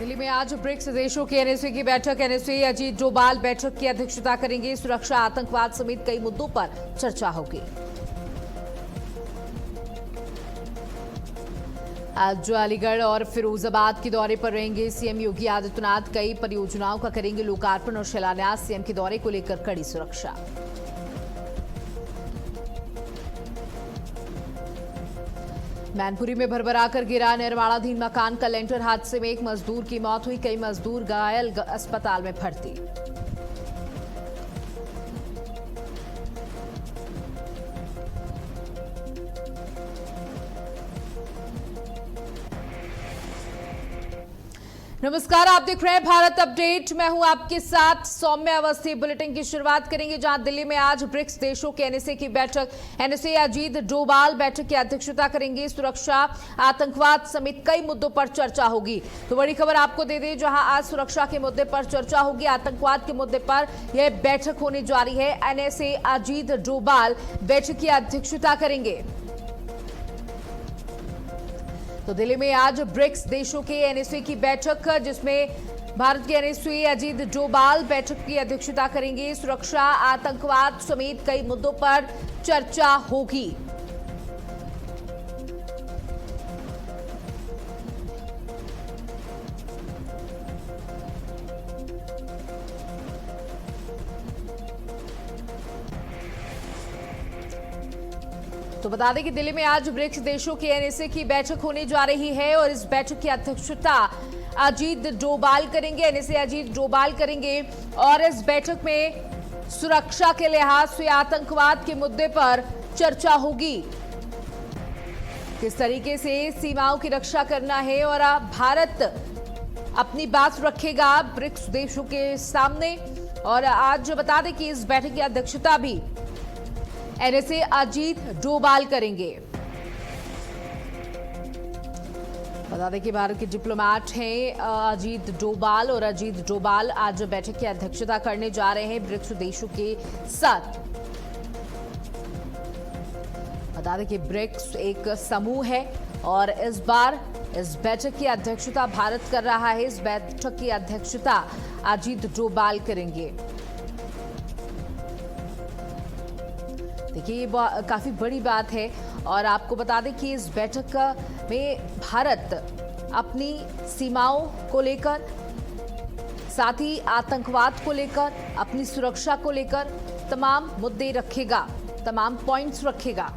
दिल्ली में आज ब्रिक्स देशों की एनएसए की बैठक। एनएसए अजीत डोभाल बैठक की अध्यक्षता करेंगे। सुरक्षा, आतंकवाद समेत कई मुद्दों पर चर्चा होगी। आज अलीगढ़ और फिरोजाबाद के दौरे पर रहेंगे सीएम योगी आदित्यनाथ। कई परियोजनाओं का करेंगे लोकार्पण और शिलान्यास। सीएम के दौरे को लेकर कड़ी सुरक्षा। मैनपुरी में भरभराकर गिरा निर्माणाधीन मकान का लेंटर। हादसे में एक मजदूर की मौत हुई, कई मजदूर घायल, अस्पताल में भर्ती। नमस्कार, आप देख रहे हैं भारत अपडेट। मैं हूं आपके साथ सौम्य अवस्थी। बुलेटिन की शुरुआत करेंगे जहां दिल्ली में आज ब्रिक्स देशों के एनएसए की बैठक। एनएसए अजीत डोभाल बैठक की अध्यक्षता करेंगे। सुरक्षा, आतंकवाद समेत कई मुद्दों पर चर्चा होगी। तो बड़ी खबर आपको दे दें, जहां आज सुरक्षा के मुद्दे पर चर्चा होगी, आतंकवाद के मुद्दे पर यह बैठक होने जा रही है। एनएसए अजीत डोभाल बैठक की अध्यक्षता करेंगे। तो दिल्ली में आज ब्रिक्स देशों के एनएसए की बैठक, जिसमें भारत के एनएसए अजीत डोभाल बैठक की अध्यक्षता करेंगे। सुरक्षा, आतंकवाद समेत कई मुद्दों पर चर्चा होगी। तो बता दें कि दिल्ली में आज ब्रिक्स देशों के एनएसए की बैठक होने जा रही है और इस बैठक की अध्यक्षता अजीत डोभाल करेंगे। एनएसए अजीत डोभाल करेंगे और इस बैठक में सुरक्षा के लिहाज से आतंकवाद के मुद्दे पर चर्चा होगी। किस तरीके से सीमाओं की रक्षा करना है और भारत अपनी बात रखेगा ब्रिक्स देशों के सामने। और आज बता दें कि इस बैठक की अध्यक्षता भी एनएसए अजीत डोभाल करेंगे। बता दें कि भारत के डिप्लोमेट हैं अजीत डोभाल, और अजीत डोभाल आज बैठक की अध्यक्षता करने जा रहे हैं ब्रिक्स देशों के साथ। बता दें कि ब्रिक्स एक समूह है और इस बार इस बैठक की अध्यक्षता भारत कर रहा है। इस बैठक की अध्यक्षता अजीत डोभाल करेंगे। देखिए, ये काफी बड़ी बात है और आपको बता दें कि इस बैठक में भारत अपनी सीमाओं को लेकर, साथ ही आतंकवाद को लेकर, अपनी सुरक्षा को लेकर तमाम मुद्दे रखेगा, तमाम पॉइंट्स रखेगा।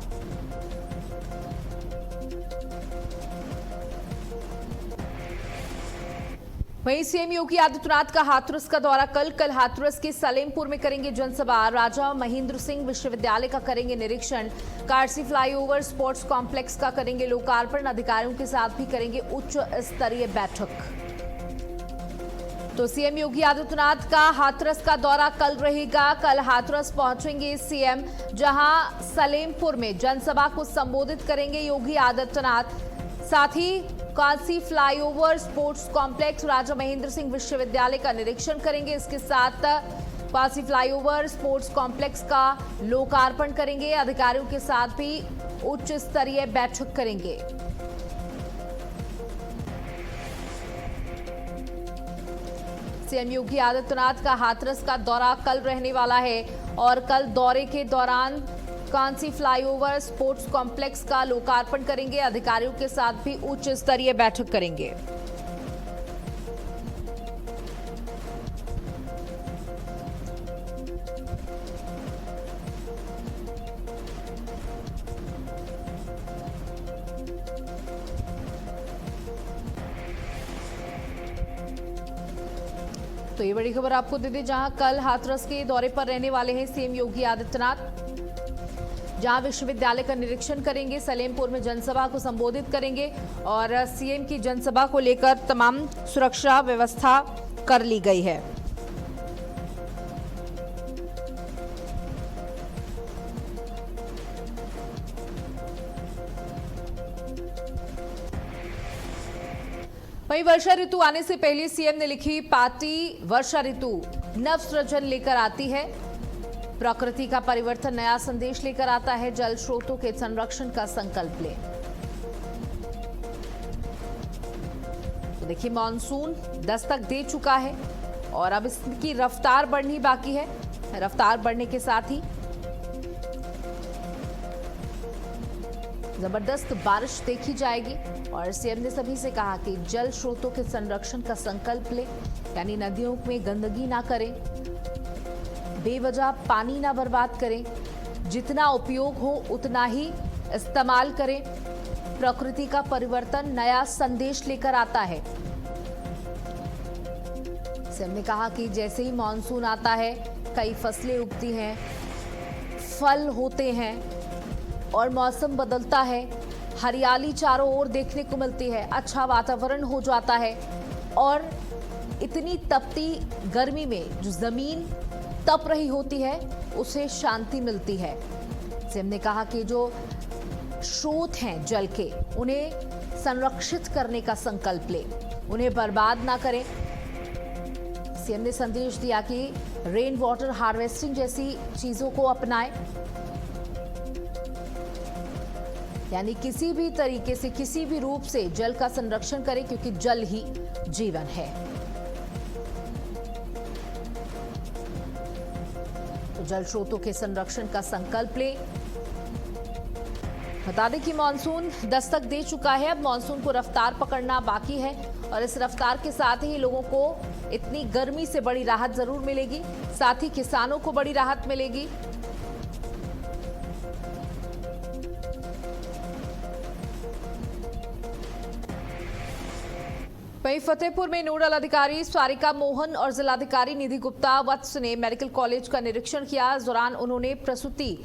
वहीं सीएम योगी आदित्यनाथ का हाथरस का दौरा कल हाथरस के सलेमपुर में करेंगे जनसभा। राजा महेंद्र सिंह विश्वविद्यालय का करेंगे निरीक्षण। कालसी फ्लाईओवर, स्पोर्ट्स कॉम्प्लेक्स का करेंगे लोकार्पण। अधिकारियों के साथ भी करेंगे उच्च स्तरीय बैठक। तो सीएम योगी आदित्यनाथ का हाथरस का दौरा कल रहेगा। कल हाथरस पहुंचेंगे सीएम, जहां सलेमपुर में जनसभा को संबोधित करेंगे योगी आदित्यनाथ। साथ ही कालसी फ्लाईओवर, स्पोर्ट्स कॉम्प्लेक्स, राजा महेंद्र सिंह विश्वविद्यालय का निरीक्षण करेंगे। इसके साथ कालसी फ्लाईओवर, स्पोर्ट्स कॉम्प्लेक्स का लोकार्पण करेंगे। अधिकारियों के साथ भी उच्च स्तरीय बैठक करेंगे। सीएम योगी आदित्यनाथ का हाथरस का दौरा कल रहने वाला है और कल दौरे के दौरान कालसी फ्लाईओवर, स्पोर्ट्स कॉम्प्लेक्स का लोकार्पण करेंगे। अधिकारियों के साथ भी उच्च स्तरीय बैठक करेंगे। तो ये बड़ी खबर आपको दे दें, जहां कल हाथरस के दौरे पर रहने वाले हैं सीएम योगी आदित्यनाथ, जहां विश्वविद्यालय का निरीक्षण करेंगे, सलेमपुर में जनसभा को संबोधित करेंगे और सीएम की जनसभा को लेकर तमाम सुरक्षा व्यवस्था कर ली गई है। वहीं वर्षा ऋतु आने से पहले सीएम ने लिखी पार्टी वर्षा ऋतु नव सृजन लेकर आती है। प्रकृति का परिवर्तन नया संदेश लेकर आता है। जल स्रोतों के संरक्षण का संकल्प लें। तो देखिए मॉनसून दस्तक दे चुका है और अब इसकी रफ्तार बढ़नी बाकी है। रफ्तार बढ़ने के साथ ही जबरदस्त बारिश देखी जाएगी और सीएम ने सभी से कहा कि जल स्रोतों के संरक्षण का संकल्प ले, यानी नदियों में गंदगी ना करें, बेवजह पानी ना बर्बाद करें, जितना उपयोग हो उतना ही इस्तेमाल करें। प्रकृति का परिवर्तन नया संदेश लेकर आता है। सीएम ने कहा कि जैसे ही मॉनसून आता है कई फसलें उगती हैं, फल होते हैं और मौसम बदलता है, हरियाली चारों ओर देखने को मिलती है, अच्छा वातावरण हो जाता है और इतनी तपती गर्मी में जो जमीन तप रही होती है उसे शांति मिलती है। सीएम ने कहा कि जो स्रोत हैं जल के, उन्हें संरक्षित करने का संकल्प ले, उन्हें बर्बाद ना करें। सीएम ने संदेश दिया कि रेन वाटर हार्वेस्टिंग जैसी चीजों को अपनाएं, यानी किसी भी तरीके से, किसी भी रूप से जल का संरक्षण करें, क्योंकि जल ही जीवन है। तो जल स्रोतों के संरक्षण का संकल्प ले। बता दें कि मानसून दस्तक दे चुका है, अब मानसून को रफ्तार पकड़ना बाकी है और इस रफ्तार के साथ ही लोगों को इतनी गर्मी से बड़ी राहत जरूर मिलेगी, साथ ही किसानों को बड़ी राहत मिलेगी। वहीं फतेहपुर में नोडल अधिकारी स्वारिका मोहन और जिलाधिकारी निधि गुप्ता वत्स ने मेडिकल कॉलेज का निरीक्षण किया। इस दौरान उन्होंने प्रसूति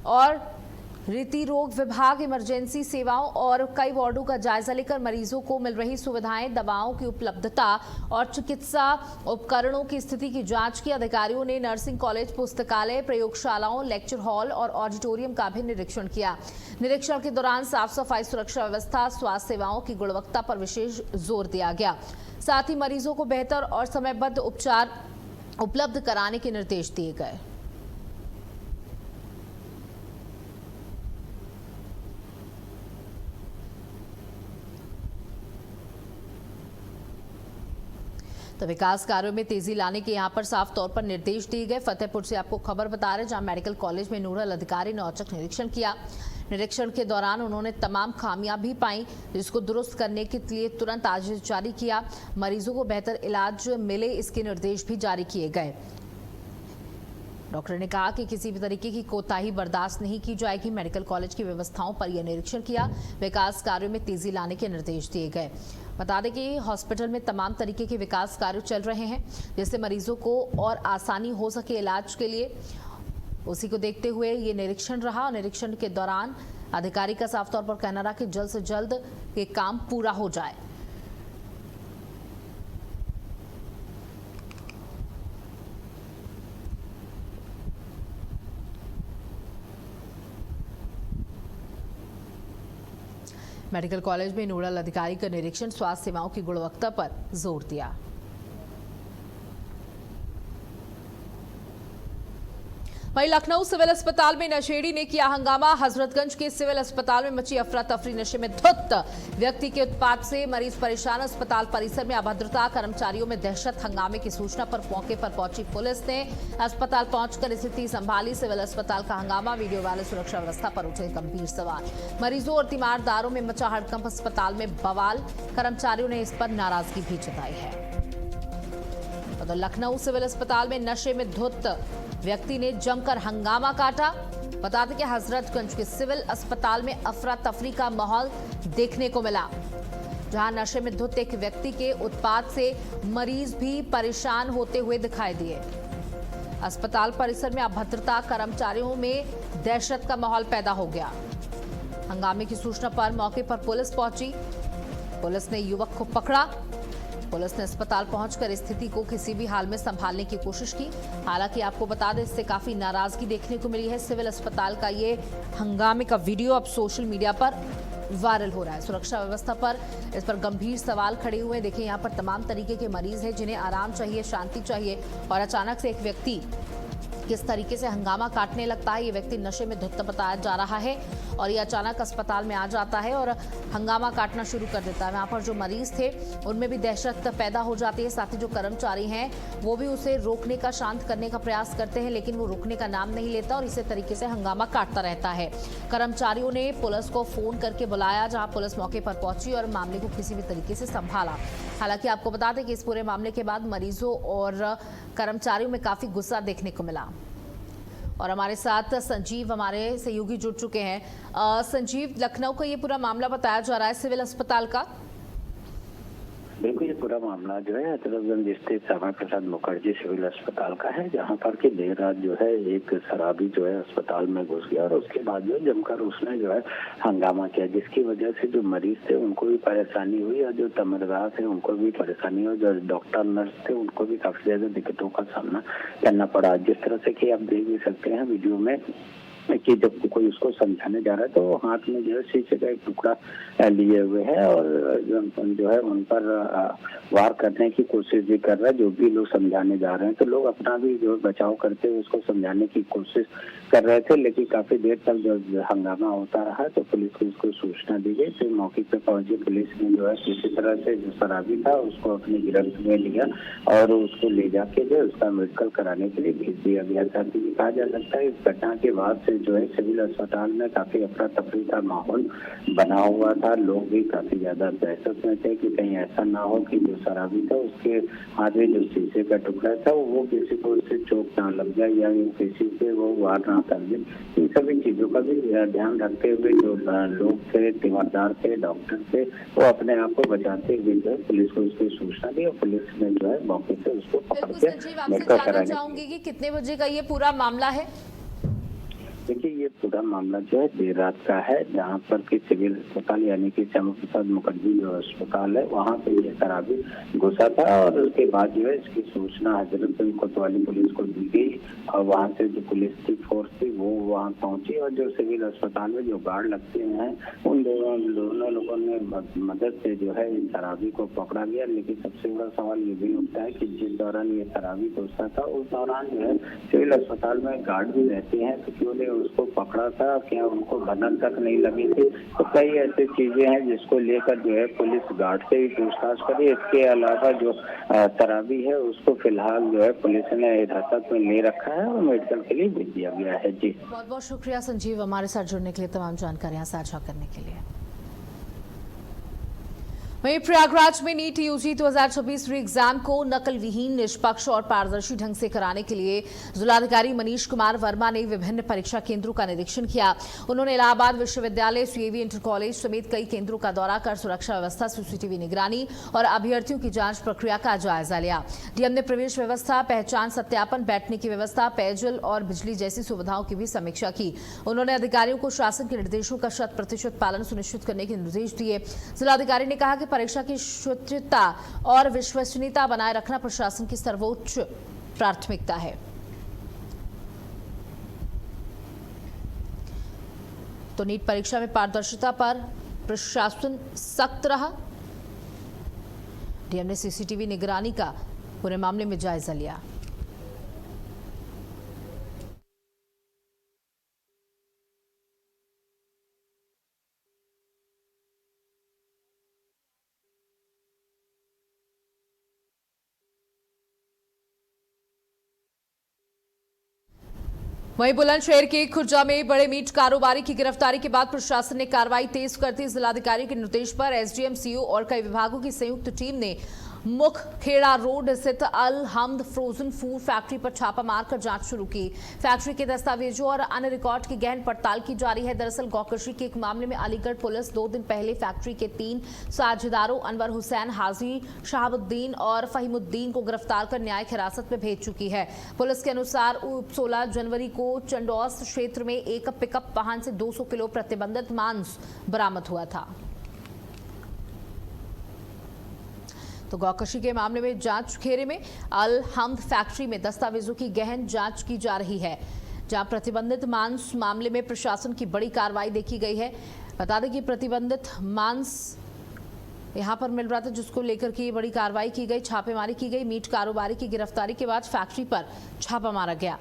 और रीति रोग विभाग, इमरजेंसी सेवाओं और कई वार्डों का जायजा लेकर मरीजों को मिल रही सुविधाएं, दवाओं की उपलब्धता और चिकित्सा उपकरणों की स्थिति की जांच की। अधिकारियों ने नर्सिंग कॉलेज, पुस्तकालय, प्रयोगशालाओं, लेक्चर हॉल और ऑडिटोरियम का भी निरीक्षण किया। निरीक्षण के दौरान साफ सफाई, सुरक्षा व्यवस्था, स्वास्थ्य सेवाओं की गुणवत्ता पर विशेष जोर दिया गया। साथ ही मरीजों को बेहतर और समयबद्ध उपचार उपलब्ध कराने के निर्देश दिए गए। तो विकास कार्यों में तेजी लाने के यहां पर साफ तौर पर निर्देश दिए गए। फतेहपुर से आपको खबर बता रहे, जहां मेडिकल कॉलेज में नोडल अधिकारी ने औचक निरीक्षण किया। निरीक्षण के दौरान उन्होंने तमाम खामियां भी पाई, जिसको दुरुस्त करने के लिए तुरंत आदेश जारी किया। मरीजों को बेहतर इलाज मिले, इसके निर्देश भी जारी किए गए। डॉक्टर ने कहा कि किसी भी तरीके की कोताही बर्दाश्त नहीं की जाएगी। मेडिकल कॉलेज की व्यवस्थाओं पर यह निरीक्षण किया। विकास कार्यों में तेजी लाने के निर्देश दिए गए। बता दें कि हॉस्पिटल में तमाम तरीके के विकास कार्य चल रहे हैं, जिससे मरीजों को और आसानी हो सके इलाज के लिए। उसी को देखते हुए ये निरीक्षण रहा। निरीक्षण के दौरान अधिकारी का साफ तौर पर कहना रहा कि जल्द से जल्द ये काम पूरा हो जाए। मेडिकल कॉलेज में नोडल अधिकारी का निरीक्षण, स्वास्थ्य सेवाओं की गुणवत्ता पर जोर दिया। वहीं लखनऊ सिविल अस्पताल में नशेड़ी ने किया हंगामा। हजरतगंज के सिविल अस्पताल में मची अफरा तफरी, नशे में धुत व्यक्ति के उत्पात से मरीज परेशान। अस्पताल परिसर में अभद्रता, कर्मचारियों में दहशत। हंगामे की सूचना पर मौके पर पहुंची पुलिस ने अस्पताल पहुंचकर स्थिति संभाली। सिविल अस्पताल का हंगामा, वीडियो वाले सुरक्षा व्यवस्था पर उठे गंभीर सवाल। मरीजों और तीमारदारों में मचा हड़कंप, अस्पताल में बवाल। कर्मचारियों ने इस पर नाराजगी भी जताई है। तो लखनऊ सिविल अस्पताल में नशे में धुत व्यक्ति ने जमकर हंगामा काटा। बता दें कि हजरतगंज के सिविल अस्पताल में अफरा तफरी का माहौल देखने को मिला, जहां नशे में धुत एक व्यक्ति के उत्पात से मरीज भी परेशान होते हुए दिखाई दिए। अस्पताल परिसर में अभद्रता, कर्मचारियों में दहशत का माहौल पैदा हो गया। हंगामे की सूचना पर मौके पर पुलिस पहुंची। पुलिस ने युवक को पकड़ा। पुलिस ने अस्पताल पहुंचकर स्थिति को किसी भी हाल में संभालने की कोशिश की। हालांकि आपको बता दें, इससे काफी नाराजगी देखने को मिली है। सिविल अस्पताल का ये हंगामे का वीडियो अब सोशल मीडिया पर वायरल हो रहा है। सुरक्षा व्यवस्था पर इस पर गंभीर सवाल खड़े हुए। देखिए, यहाँ पर तमाम तरीके के मरीज हैं जिन्हें आराम चाहिए, शांति चाहिए, और अचानक से एक व्यक्ति किस तरीके से हंगामा काटने लगता है। ये व्यक्ति नशे में धुत बताया जा रहा है और ये अचानक अस्पताल में आ जाता है और हंगामा काटना शुरू कर देता है। वहाँ पर जो मरीज थे उनमें भी दहशत पैदा हो जाती है। साथ ही जो कर्मचारी हैं वो भी उसे रोकने का, शांत करने का प्रयास करते हैं, लेकिन वो रुकने का नाम नहीं लेता और इसी तरीके से हंगामा काटता रहता है। कर्मचारियों ने पुलिस को फोन करके बुलाया, जहां पुलिस मौके पर पहुंची और मामले को किसी भी तरीके से संभाला। हालांकि आपको बता दें कि इस पूरे मामले के बाद मरीजों और कर्मचारियों में काफी गुस्सा देखने को मिला। और हमारे साथ संजीव, हमारे सहयोगी जुड़ चुके हैं। संजीव, लखनऊ का ये पूरा मामला बताया जा रहा है सिविल अस्पताल का। बिल्कुल, ये पूरा मामला जो है हजरतगंज स्थित श्यामा प्रसाद मुखर्जी सिविल अस्पताल का है, जहां पर कि देर रात जो है एक शराबी जो है अस्पताल में घुस गया और उसके बाद जो जमकर उसने जो है हंगामा किया, जिसकी वजह से जो मरीज थे उनको भी परेशानी हुई और जो तमरदार थे उनको भी परेशानी हुई, जो डॉक्टर नर्स थे उनको भी काफी ज्यादा दिक्कतों का सामना करना पड़ा। जिस तरह से कि आप देख भी सकते हैं वीडियो में कि जब कोई उसको समझाने जा रहा है तो वो हाथ में जो है शीशे का एक टुकड़ा लिए हुए है और जो है उन पर वार करने की कोशिश भी कर रहा है। जो भी लोग समझाने जा रहे हैं तो लोग अपना भी जो बचाव करते हुए उसको समझाने की कोशिश कर रहे थे, लेकिन काफी देर तक जो हंगामा होता रहा तो पुलिस को इसको सूचना दी गई। तो मौके पर पहुंची पुलिस ने जो है किसी तरह से जो शराबी था उसको अपनी गिरफ्त में लिया और उसको ले जाके जो उसका मेडिकल कराने के लिए भेज दिया गया था। कहा जा सकता है इस घटना के बाद से जो है सिविल अस्पताल में काफी अफरा तफरी का माहौल बना हुआ था। लोग भी काफी ज्यादा दहशत में थे कि कहीं ऐसा ना हो कि जो शराबी था उसके हाथ में जो शीशे का टुकड़ा था वो किसी को उससे चोट ना लग जाए या किसी से वो वार ना कर दे। इन सभी चीजों का भी ध्यान रखते हुए जो लोग थे, तीमारदार थे, डॉक्टर थे, वो अपने आप को बचाते हुए जो है पुलिस को उसकी सूचना दी और पुलिस ने जो है मौके से उसको पकड़ के मेडिकल कराने। चाहूंगी कि कितने बजे का ये पूरा मामला है? देखिए, ये पूरा मामला जो है देर रात का है, जहाँ पर कि सिविल अस्पताल यानी कि श्यामा प्रसाद मुखर्जी जो अस्पताल है वहाँ पे ये शराबी घुसा था और उसके बाद जो है इसकी सूचना हजरतगंज कोतवाली पुलिस को दी गई और वहाँ से जो पुलिस की फोर्स थी वो वहाँ पहुंची और जो सिविल अस्पताल में जो गार्ड लगते हैं उन दोनों लोगों ने मदद से जो है इस शराबी को पकड़ा गया। लेकिन सबसे बड़ा सवाल ये भी उठता है कि जिस दौरान ये शराबी घुसा था उस दौरान जो है सिविल अस्पताल में गार्ड भी रहते हैं, तो क्यों ने उसको पकड़ा था, क्या उनको भनक तक नहीं लगी थी? तो कई ऐसी चीजें हैं जिसको लेकर जो है पुलिस गार्ड से भी पूछताछ करी। इसके अलावा जो शराबी है उसको फिलहाल जो है पुलिस ने हिरासत में ले रखा है और मेडिकल के लिए भेज दिया गया है। जी, बहुत बहुत शुक्रिया संजीव, हमारे साथ जुड़ने के लिए, तमाम जानकारियां साझा करने के लिए। वहीं प्रयागराज में नीट यूजी 2026 री एग्जाम को नकल विहीन, निष्पक्ष और पारदर्शी ढंग से कराने के लिए जिलाधिकारी मनीष कुमार वर्मा ने विभिन्न परीक्षा केंद्रों का निरीक्षण किया। उन्होंने इलाहाबाद विश्वविद्यालय, सीएवी इंटर कॉलेज समेत कई केंद्रों का दौरा कर सुरक्षा व्यवस्था, सीसीटीवी निगरानी और अभ्यर्थियों की जांच प्रक्रिया का जायजा लिया। डीएम ने प्रवेश व्यवस्था, पहचान सत्यापन, बैठने की व्यवस्था, पेयजल और बिजली जैसी सुविधाओं की भी समीक्षा की। उन्होंने अधिकारियों को शासन के निर्देशों का 100% पालन सुनिश्चित करने के निर्देश दिए। जिलाधिकारी ने कहा कि परीक्षा की शुद्धता और विश्वसनीयता बनाए रखना प्रशासन की सर्वोच्च प्राथमिकता है। तो नीट परीक्षा में पारदर्शिता पर प्रशासन सख्त रहा। डीएम ने सीसीटीवी निगरानी का पूरे मामले में जायजा लिया। वहीं बुलंदशहर के खुर्जा में बड़े मीट कारोबारी की गिरफ्तारी के बाद प्रशासन ने कार्रवाई तेज करती। जिलाधिकारी के निर्देश पर एसडीएम, सीओ और कई विभागों की संयुक्त टीम ने मुखखेड़ा रोड स्थित अल हमद फ्रोजन फूड फैक्ट्री पर छापा मारकर जांच शुरू की। फैक्ट्री के दस्तावेजों और अन्य रिकॉर्ड की गहन पड़ताल की जा रही है। दरअसल गौकशी के एक मामले में अलीगढ़ पुलिस 2 दिन पहले फैक्ट्री के 3 साझेदारों अनवर हुसैन, हाजी शहाबुद्दीन और फहीमुद्दीन को गिरफ्तार कर न्यायिक हिरासत में भेज चुकी है। पुलिस के अनुसार 16 जनवरी को चंडौस क्षेत्र में एक पिकअप वाहन से 200 किलो प्रतिबंधित मांस बरामद हुआ था। तो गौकशी के मामले में जांच घेरे में अल हमद फैक्ट्री में दस्तावेजों की गहन जांच की जा रही है, जहां प्रतिबंधित मांस मामले में प्रशासन की बड़ी कार्रवाई देखी गई है। बता दें कि प्रतिबंधित मांस यहां पर मिल रहा था, जिसको लेकर की बड़ी कार्रवाई की गई, छापेमारी की गई। मीट कारोबारी की गिरफ्तारी के बाद फैक्ट्री पर छापा मारा गया।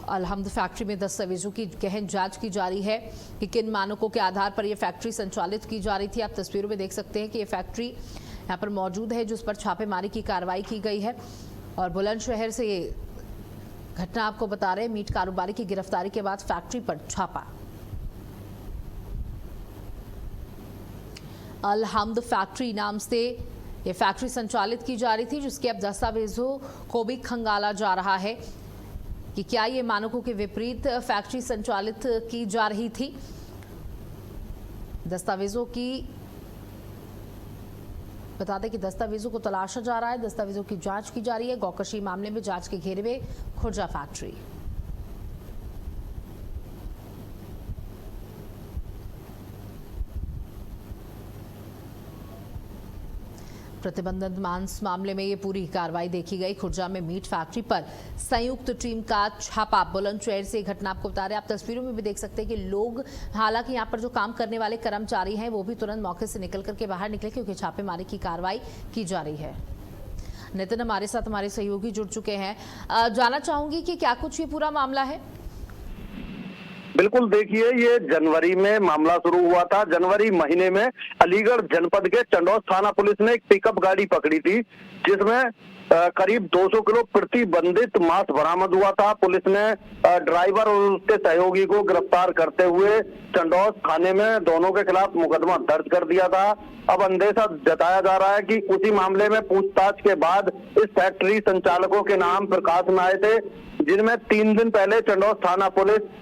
अलहम्द फैक्ट्री में दस्तावेजों की गहन जांच की जा रही है कि किन मानकों के आधार पर यह फैक्ट्री संचालित की जा रही थी। आप तस्वीरों में देख सकते हैं कि यह फैक्ट्री यहाँ पर मौजूद है, जिस पर छापेमारी की कार्रवाई की गई है। और बुलंदशहर से ये घटना आपको बता रहे हैं, मीट कारोबारी की गिरफ्तारी के बाद फैक्ट्री पर छापा। अलहम्द फैक्ट्री नाम से ये फैक्ट्री संचालित की जा रही थी, जिसके अब दस्तावेजों को भी खंगाला जा रहा है कि क्या ये मानकों के विपरीत फैक्ट्री संचालित की जा रही थी। दस्तावेजों की बता दें कि दस्तावेजों को तलाशा जा रहा है, दस्तावेजों की जांच की जा रही है। गौकशी मामले में जांच के घेरे में खुर्जा फैक्ट्री। प्रतिबंधित मांस मामले में ये पूरी कार्रवाई देखी गई। खुर्जा में मीट फैक्ट्री पर संयुक्त टीम का छापा। बुलंदशहर से घटना आपको बता रहे हैं, आप तस्वीरों में भी देख सकते हैं कि लोग, हालांकि यहाँ पर जो काम करने वाले कर्मचारी हैं वो भी तुरंत मौके से निकल करके बाहर निकले, क्योंकि छापेमारी की कार्रवाई की जा रही है। नितिन हमारे साथ हमारे सहयोगी जुड़ चुके हैं। जानना चाहूंगी कि क्या कुछ ये पूरा मामला है। बिल्कुल, देखिए, ये जनवरी में मामला शुरू हुआ था। जनवरी महीने में अलीगढ़ जनपद के चंडौस थाना पुलिस ने एक पिकअप गाड़ी पकड़ी थी, जिसमें करीब 200 किलो प्रतिबंधित मांस बरामद हुआ था। पुलिस ने ड्राइवर और उसके सहयोगी को गिरफ्तार करते हुए चंडौस थाने में दोनों के खिलाफ मुकदमा दर्ज कर दिया था। अब अंदेशा जताया जा रहा है कि उसी मामले में पूछताछ के बाद इस फैक्ट्री संचालकों के नाम प्रकाश में आए थे, जिनमें 3 दिन पहले चंडौस थाना पुलिस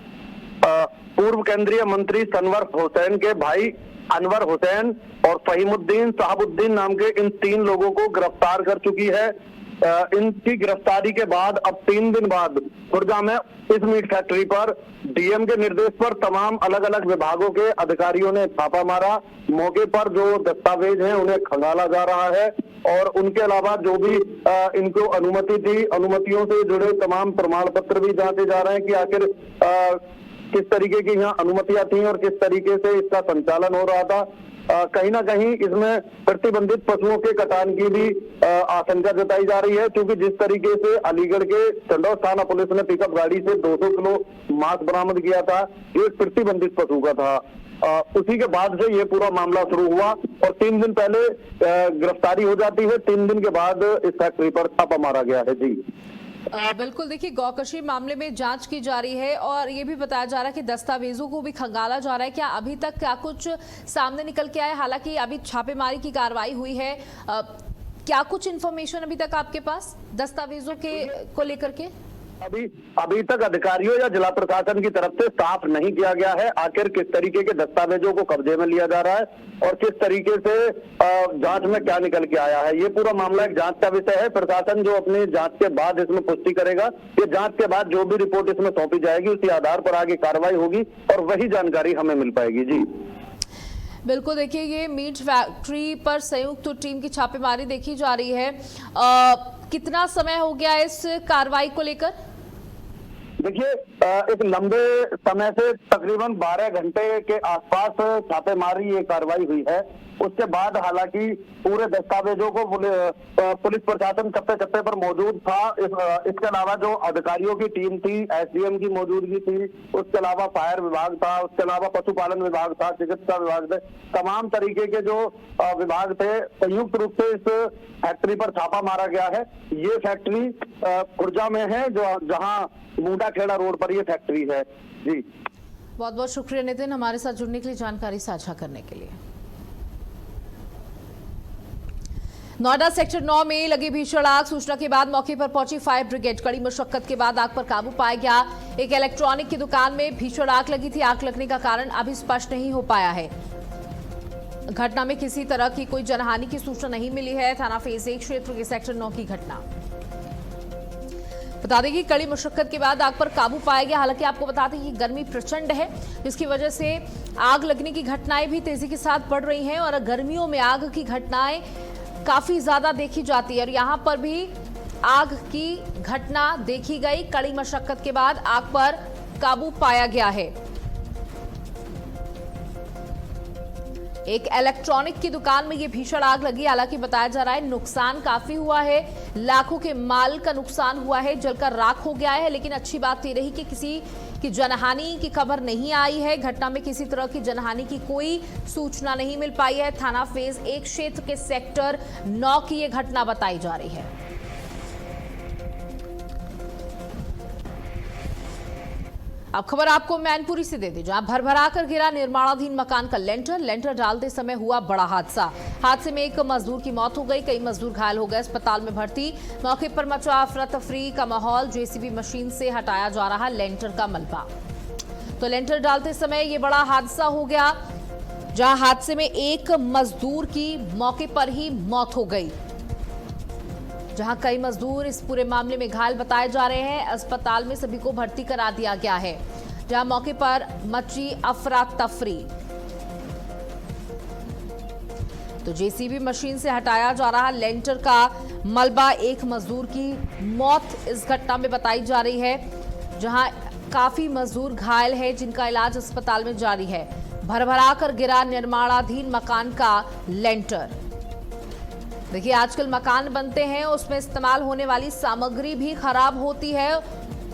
पूर्व केंद्रीय मंत्री सनवर हुसैन के भाई अनवर हुसैन और फहीमुद्दीन साहबुद्दीन नाम के इन 3 लोगों को गिरफ्तार कर चुकी है। इनकी गिरफ्तारी के बाद अब 3 दिन बाद खुर्जा में इस मीट फैक्ट्री पर डीएम के निर्देश पर तमाम अलग अलग विभागों के अधिकारियों ने छापा मारा। मौके पर जो दस्तावेज हैं उन्हें खंगाला जा रहा है, और उनके अलावा जो भी इनको अनुमति थी, अनुमतियों से जुड़े तमाम प्रमाण पत्र भी जांचे जा रहे हैं कि आखिर किस तरीके की यहाँ अनुमतियां थी और किस तरीके से इसका संचालन हो रहा था। कहीं ना कहीं इसमें प्रतिबंधित पशुओं के कटान की भी आशंका जताई जा रही है, क्योंकि जिस तरीके से अलीगढ़ के चंडौस थाना पुलिस ने पिकअप गाड़ी से 200 किलो मांस बरामद किया था, ये प्रतिबंधित पशु का था। उसी के बाद से ये पूरा मामला शुरू हुआ और 3 दिन पहले गिरफ्तारी हो जाती है। 3 दिन के बाद इस फैक्ट्री पर छापा मारा गया है। जी बिल्कुल, देखिए, गौकशी मामले में जांच की जा रही है और ये भी बताया जा रहा है कि दस्तावेजों को भी खंगाला जा रहा है। क्या अभी तक क्या कुछ सामने निकल के आया? हालांकि अभी छापेमारी की कार्रवाई हुई है, क्या कुछ इन्फॉर्मेशन अभी तक आपके पास दस्तावेजों के को लेकर के? अभी तक अधिकारियों या जिला प्रशासन की तरफ से साफ नहीं किया गया है आखिर किस तरीके के दस्तावेजों को कब्जे में लिया जा रहा है और किस तरीके से जांच में क्या निकल के आया है। ये पूरा मामला एक जांच का विषय है। प्रशासन जो अपनी जांच के बाद इसमें पुष्टि करेगा, ये जांच के बाद जो भी रिपोर्ट इसमें सौंपी जाएगी उसी आधार पर आगे कार्रवाई होगी और वही जानकारी हमें मिल पाएगी। जी बिल्कुल, देखिए, ये मीट फैक्ट्री पर संयुक्त टीम की छापेमारी देखी जा रही है। कितना समय हो गया इस कार्रवाई को लेकर? देखिए, एक लंबे समय से तकरीबन 12 घंटे के आसपास छापेमारी ये कार्रवाई हुई है। उसके बाद हालांकि पूरे दस्तावेजों को पुलिस प्रशासन चप्पे चप्पे पर मौजूद था। इसके अलावा जो अधिकारियों की टीम थी, एसडीएम की मौजूदगी थी, उसके अलावा फायर विभाग था, उसके अलावा पशुपालन विभाग था, चिकित्सा विभाग थे, तमाम तरीके के जो विभाग थे, संयुक्त रूप से इस फैक्ट्री पर छापा मारा गया है। ये फैक्ट्री खुर्जा में है, जो जहाँ मुंडा खेड़ा रोड पर ये फैक्ट्री है। जी बहुत बहुत शुक्रिया नितिन, हमारे साथ जुड़ने के लिए, जानकारी साझा करने के लिए। नोएडा सेक्टर 9 में लगी भीषण आग, सूचना के बाद मौके पर पहुंची फायर ब्रिगेड। कड़ी मशक्कत के बाद आग पर काबू पाया गया। एक इलेक्ट्रॉनिक की दुकान में भीषण आग लगी थी। आग लगने का कारण अभी स्पष्ट नहीं हो पाया है। घटना में किसी तरह की कोई जनहानि की सूचना नहीं मिली है। थाना फेज 1 क्षेत्र के सेक्टर 9 की घटना। बता दें कि कड़ी मुशक्कत के बाद आग पर काबू पाया गया। हालांकि आपको बता दें कि गर्मी प्रचंड है, जिसकी वजह से आग लगने की घटनाएं भी तेजी के साथ बढ़ रही हैं और गर्मियों में आग की घटनाएं काफी ज्यादा देखी जाती है और यहाँ पर भी आग की घटना देखी गई। कड़ी मशक्कत के बाद आग पर काबू पाया गया है। एक इलेक्ट्रॉनिक की दुकान में ये भीषण आग लगी। हालांकि बताया जा रहा है नुकसान काफी हुआ है, लाखों के माल का नुकसान हुआ है, जलकर राख हो गया है। लेकिन अच्छी बात ये रही कि किसी की जनहानि की खबर नहीं आई है। घटना में किसी तरह की जनहानि की कोई सूचना नहीं मिल पाई है। थाना फेज 1 क्षेत्र के सेक्टर 9 की ये घटना बताई जा रही है। अब खबर आपको मैनपुरी से दे दी, जहां भरभरा कर गिरा निर्माणाधीन मकान का लेंटर डालते समय हुआ बड़ा हादसा। हादसे में एक मजदूर की मौत हो गई, कई मजदूर घायल हो गए, अस्पताल में भर्ती। मौके पर मचा अफरा तफरी का माहौल। जेसीबी मशीन से हटाया जा रहा लेंटर का मलबा। तो लेंटर डालते समय ये बड़ा हादसा हो गया, जहां हादसे में एक मजदूर की मौके पर ही मौत हो गई, जहां कई मजदूर इस पूरे मामले में घायल बताए जा रहे हैं। अस्पताल में सभी को भर्ती करा दिया गया है, जहां मौके पर मची अफरा तफरी। तो जेसीबी मशीन से हटाया जा रहा लेंटर का मलबा। एक मजदूर की मौत इस घटना में बताई जा रही है, जहां काफी मजदूर घायल है, जिनका इलाज अस्पताल में जारी है। भरभरा कर गिरा निर्माणाधीन मकान का लेंटर। देखिए, आजकल मकान बनते हैं, उसमें इस्तेमाल होने वाली सामग्री भी खराब होती है,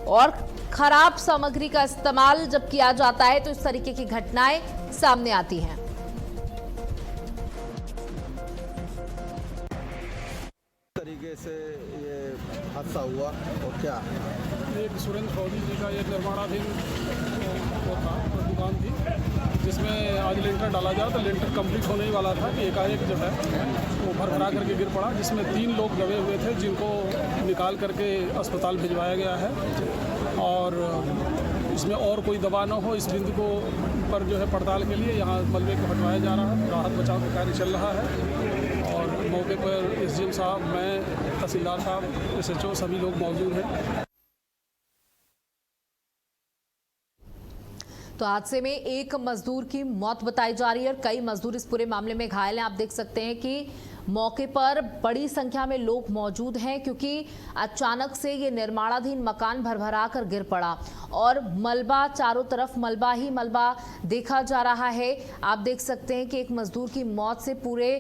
और खराब सामग्री का इस्तेमाल जब किया जाता है तो इस तरीके की घटनाएं सामने आती हैं। तरीके से ये हादसा हुआ और क्या एक सुरेंद्र फौजी जी का ये निर्माणाधीन वो था दुकान थी, जिसमें आज लेंटर डाला गया। तो लेंटर कंप्लीट होने ही वाला था कि एकाएक जो है वो भरभरा करके गिर पड़ा, जिसमें 3 लोग दबे हुए थे, जिनको निकाल करके अस्पताल भिजवाया गया है। और इसमें और कोई दबाव न हो, इस बिंदु को पर जो है पड़ताल के लिए यहाँ मलबे को हटवाया जा रहा है। राहत बचाव का कार्य चल रहा है और मौके पर एसडीएम साहब, मैं, तहसीलदार साहब, एसएचओ सभी लोग मौजूद हैं। तो हादसे में एक मजदूर की मौत बताई जा रही है और कई मजदूर इस पूरे मामले में घायल हैं। आप देख सकते हैं कि मौके पर बड़ी संख्या में लोग मौजूद हैं, क्योंकि अचानक से ये निर्माणाधीन मकान भरभरा कर गिर पड़ा और मलबा, चारों तरफ मलबा ही मलबा देखा जा रहा है। आप देख सकते हैं कि एक मजदूर की मौत से पूरे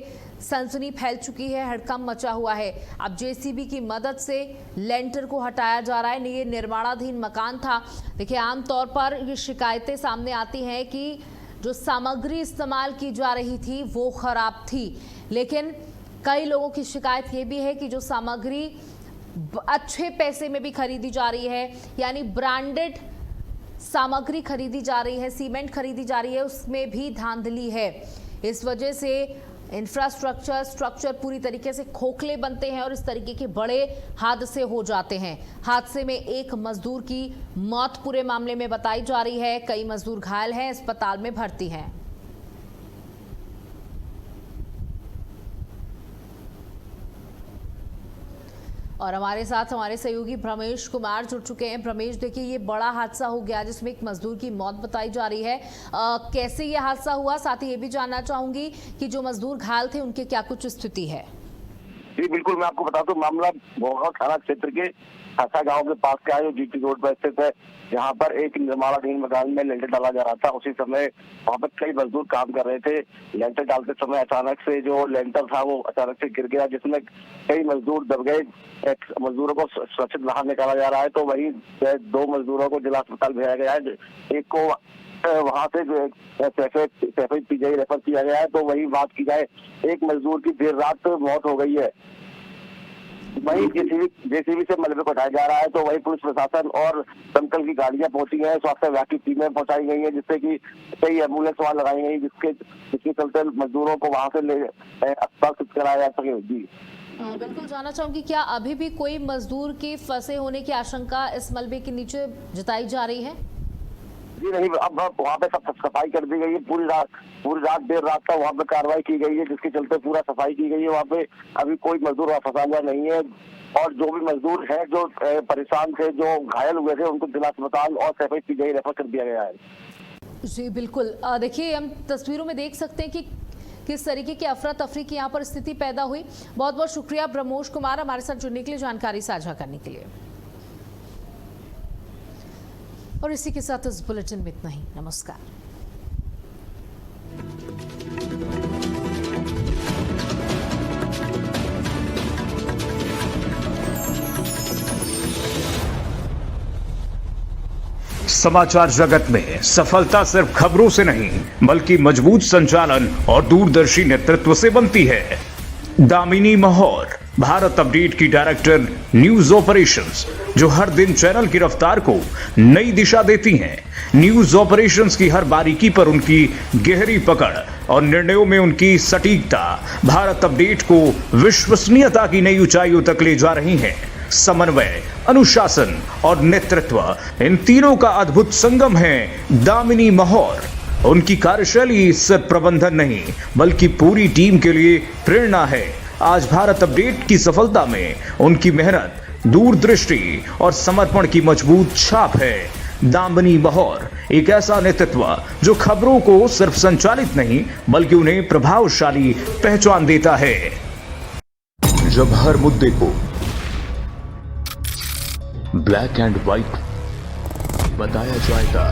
सनसनी फैल चुकी है, हड़कंप मचा हुआ है। अब जेसीबी की मदद से लेंटर को हटाया जा रहा है। ये निर्माणाधीन मकान था। देखिए, आमतौर पर ये शिकायतें सामने आती हैं कि जो सामग्री इस्तेमाल की जा रही थी वो खराब थी, लेकिन कई लोगों की शिकायत ये भी है कि जो सामग्री अच्छे पैसे में भी खरीदी जा रही है, यानी ब्रांडेड सामग्री खरीदी जा रही है, सीमेंट खरीदी जा रही है, उसमें भी धांधली है। इस वजह से स्ट्रक्चर पूरी तरीके से खोखले बनते हैं और इस तरीके के बड़े हादसे हो जाते हैं। हादसे में एक मजदूर की मौत पूरे मामले में बताई जा रही है, कई मजदूर घायल हैं, अस्पताल में भर्ती हैं। और हमारे साथ हमारे सहयोगी भ्रमेश कुमार जुड़ चुके हैं। भ्रमेश, देखिए, ये बड़ा हादसा हो गया जिसमें एक मजदूर की मौत बताई जा रही है। कैसे ये हादसा हुआ, साथ ही ये भी जानना चाहूंगी कि जो मजदूर घायल थे उनकी क्या कुछ स्थिति है। जी बिल्कुल, मैं आपको बता दूं, मामला भोगांव थाना क्षेत्र के खासा गांव के पास का है, जो जीटी रोड पर स्थित है। यहाँ पर एक निर्माणाधीन मकान में लेंटर डाला जा रहा था। उसी समय वहाँ पर कई मजदूर काम कर रहे थे। लेंटर डालते समय अचानक से जो लेंटर था वो अचानक से गिर गया, जिसमें कई मजदूर दब गए। मजदूरों को सुरक्षित बाहर निकाला जा रहा है, तो वही 2 मजदूरों को जिला अस्पताल भेजा गया है। एक को वहाँ से पीजीआई रेफर किया गया है। तो वही बात की जाए, एक मजदूर की देर रात मौत हो गई है। वही जेसीबी से मलबे को हटाया जा रहा है। तो वही पुलिस प्रशासन और दमकल की गाड़ियां पहुंची हैं, स्वास्थ्य विभाग की टीमें पहुंचाई गई हैं, जिससे कि कई एम्बुलेंस वहां लगाई गई, जिसके चलते मजदूरों को वहां से ले अस्पताल कराया जा सके। जी बिल्कुल, जानना चाहूंगी, क्या अभी भी कोई मजदूर के फंसे होने की आशंका इस मलबे के नीचे जताई जा रही है? जी नहीं, अब वहाँ पे सब सफाई कर दी गई है। पूरी रात देर रात तक वहाँ पे कार्रवाई की गई है, जिसके चलते पूरा सफाई की गई है। वहाँ पे अभी कोई मजदूर वहाँ फंसा हुआ नहीं है। और जो भी मजदूर हैं जो परेशान थे, जो घायल हुए थे, उनको जिला अस्पताल और सफाई पीजीआई रेफर कर दिया गया है। जी बिल्कुल, देखिए, हम तस्वीरों में देख सकते हैं कि किस तरीके की अफरा तफरी की यहाँ पर स्थिति पैदा हुई। बहुत बहुत शुक्रिया भ्रमेश कुमार, हमारे साथ जुड़ने के लिए, जानकारी साझा करने के लिए। और इसी के साथ इस बुलेटिन में इतना ही। नमस्कार। समाचार जगत में सफलता सिर्फ खबरों से नहीं बल्कि मजबूत संचालन और दूरदर्शी नेतृत्व से बनती है। दामिनी महौर, भारत अपडेट की डायरेक्टर न्यूज ऑपरेशंस, जो हर दिन चैनल की रफ्तार को नई दिशा देती हैं। न्यूज ऑपरेशंस की हर बारीकी पर उनकी गहरी पकड़ और निर्णयों में उनकी सटीकता भारत अपडेट को विश्वसनीयता की नई ऊंचाइयों तक ले जा रही हैं। समन्वय, अनुशासन और नेतृत्व, इन तीनों का अद्भुत संगम है दामिनी महौर। उनकी कार्यशैली सिर्फ प्रबंधन नहीं बल्कि पूरी टीम के लिए प्रेरणा है। आज भारत अपडेट की सफलता में उनकी मेहनत, दूरदृष्टि और समर्पण की मजबूत छाप है। दामिनी महौर एक ऐसा नेतृत्व जो खबरों को सिर्फ संचालित नहीं बल्कि उन्हें प्रभावशाली पहचान देता है। जब हर मुद्दे को ब्लैक एंड व्हाइट बताया जाएगा,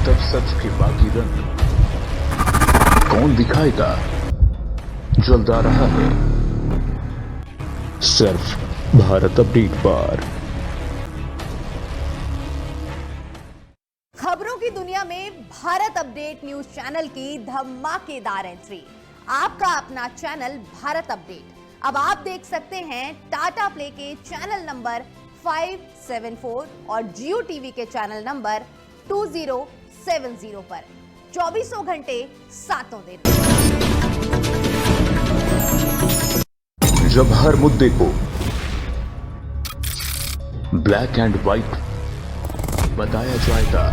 तब सच के बाकी रंग कौन दिखाएगा? जल्द आ रहा है सिर्फ भारत अपडेट पर। खबरों की दुनिया में भारत अपडेट न्यूज चैनल की धमाकेदार एंट्री। आपका अपना चैनल भारत अपडेट अब आप देख सकते हैं टाटा प्ले के चैनल नंबर 574 और जियो टीवी के चैनल नंबर 2070 पर 24 घंटे 7 दिन। जब हर मुद्दे को ब्लैक एंड व्हाइट बताया जाएगा,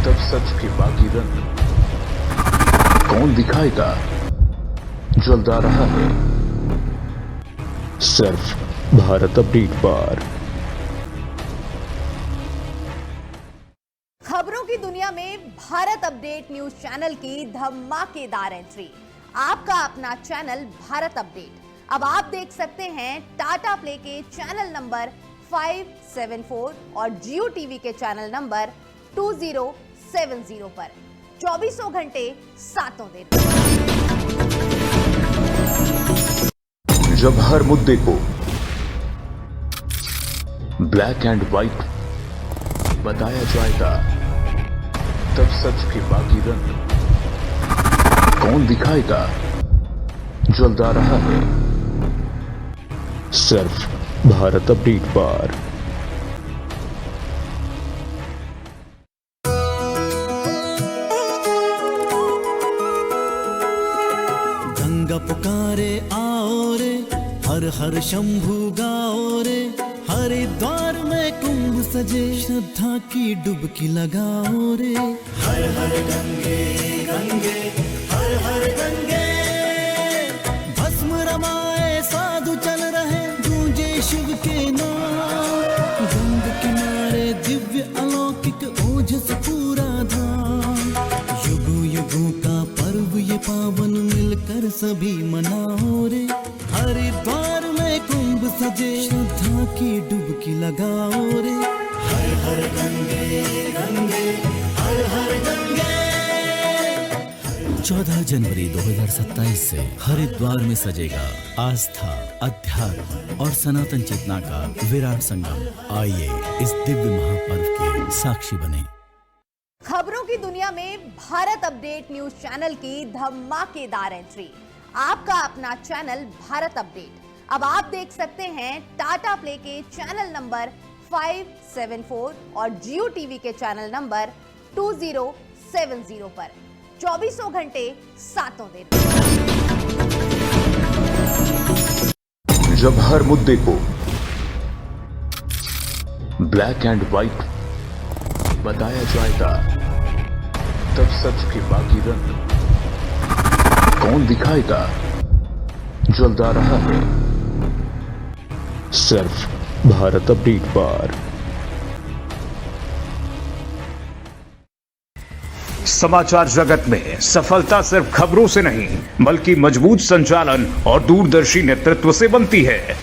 तब सच के बाकी रंग कौन दिखाएगा? जल्द आ रहा है सिर्फ भारत अपडेट पर। खबरों की दुनिया में भारत अपडेट न्यूज चैनल की धमाकेदार एंट्री। आपका अपना चैनल भारत अपडेट अब आप देख सकते हैं टाटा प्ले के चैनल नंबर 574 और जियो टीवी के चैनल नंबर 2070 पर 24 घंटे 7 दिन। जब हर मुद्दे को ब्लैक एंड व्हाइट बताया जाएगा, तब सच के बाकी रंग कौन दिखाएगा? जल्द आ रहा है सिर्फ भारत अपडेट पर। गंगा पुकारे आओ रे, हर हर शंभु गाओ रे। हरिद्वार में कुंभ सजे, श्रद्धा की डुबकी लगाओ रे। हर हर गंगे गंगे हर हर गंगे। भस्म रमाए साधु चल रहे, गूंजे शिव के नाम। गंग किनारे दिव्य अलौकिक ओजस पूरा धाम। युगों युगों का पर्व ये पावन, मिलकर सभी मनाओ रे। हरिद्वार में कुंभ सजे, श्रद्धा की डुबकी लगाओ रे। हर हर गंगे गंगे हर हर गंगे। 14 जनवरी 2027 से हरिद्वार में सजेगा आस्था, अध्यात्म और सनातन चेतना का विराट संगम। आइए इस दिव्य महापर्व के साक्षी बने। खबरों की दुनिया में भारत अपडेट न्यूज चैनल की धमाकेदार एंट्री। आपका अपना चैनल भारत अपडेट अब आप देख सकते हैं टाटा प्ले के चैनल नंबर 574 और जियो टीवी के चैनल नंबर 2070 पर 24 घंटे 7 दिन। जब हर मुद्दे को ब्लैक एंड व्हाइट बताया जाएगा, तब सच के बाकी रंग कौन दिखाएगा? जल्द आ रहा है सिर्फ भारत अपडेट पर। समाचार जगत में सफलता सिर्फ खबरों से नहीं बल्कि मजबूत संचालन और दूरदर्शी नेतृत्व से बनती है।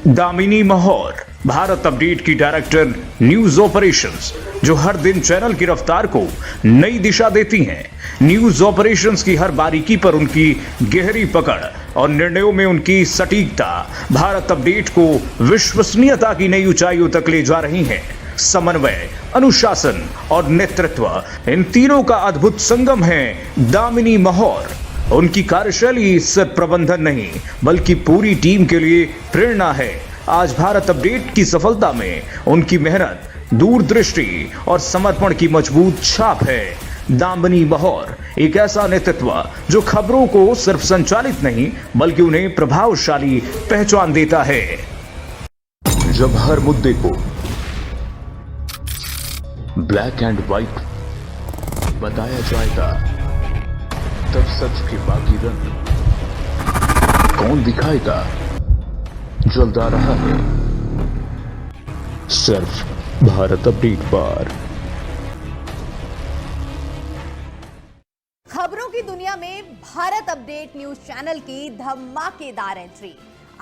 दामिनी महौर, भारत अपडेट की डायरेक्टर न्यूज ऑपरेशंस, जो हर दिन चैनल की रफ्तार को नई दिशा देती हैं। न्यूज ऑपरेशंस की हर बारीकी पर उनकी गहरी पकड़ और निर्णयों में उनकी सटीकता भारत अपडेट को विश्वसनीयता की नई ऊंचाइयों तक ले जा रही हैं। समन्वय, अनुशासन और नेतृत्व, इन तीनों का अद्भुत संगम है दामिनी महौर। उनकी कार्यशैली सिर्फ प्रबंधन नहीं बल्कि पूरी टीम के लिए प्रेरणा है। आज भारत अपडेट की सफलता में उनकी मेहनत, दूरदृष्टि और समर्पण की मजबूत छाप है। दामिनी महौर एक ऐसा नेतृत्व जो खबरों को सिर्फ संचालित नहीं बल्कि उन्हें प्रभावशाली पहचान देता है। जब हर मुद्दे को ब्लैक एंड व्हाइट बताया जाएगा, तब सच के बाकी रंग कौन दिखाएगा? जल्द आ रहा है सिर्फ भारत अपडेट पर। खबरों की दुनिया में भारत अपडेट न्यूज चैनल की धमाकेदार एंट्री।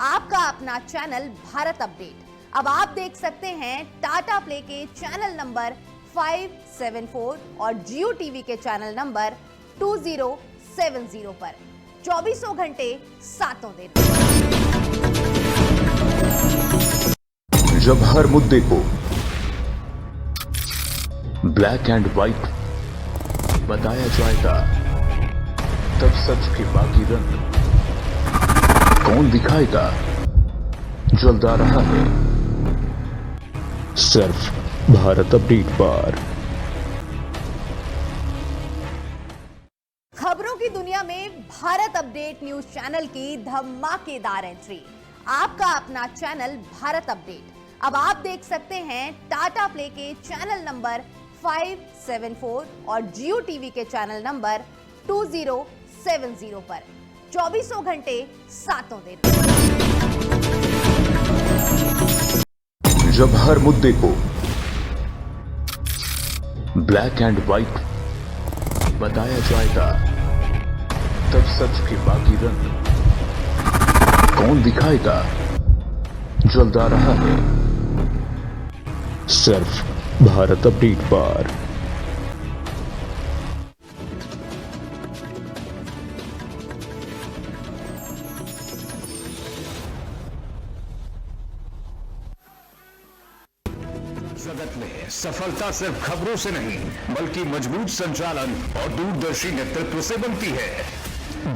आपका अपना चैनल भारत अपडेट अब आप देख सकते हैं टाटा प्ले के चैनल नंबर 574 और जियो टीवी के चैनल नंबर 2070 पर 24 घंटे 7 दिन। जब हर मुद्दे को ब्लैक एंड व्हाइट बताया जाएगा, तब सच के बाकी रंग कौन दिखाएगा? जल्द आ रहा है सिर्फ भारत अपडेट पर। खबरों की दुनिया में भारत अपडेट न्यूज चैनल की धमाकेदार एंट्री। आपका अपना चैनल भारत अपडेट अब आप देख सकते हैं टाटा प्ले के चैनल नंबर 574 और जियो टीवी के चैनल नंबर 2070 पर 24 घंटे 7 दिन। जब हर मुद्दे को ब्लैक एंड व्हाइट बताया जाएगा, तब सच के बाकी रंग कौन दिखाएगा? जल्द आ रहा है सिर्फ भारत अपडेट पर। जगत में सफलता सिर्फ खबरों से नहीं बल्कि मजबूत संचालन और दूरदर्शी नेतृत्व से बनती है।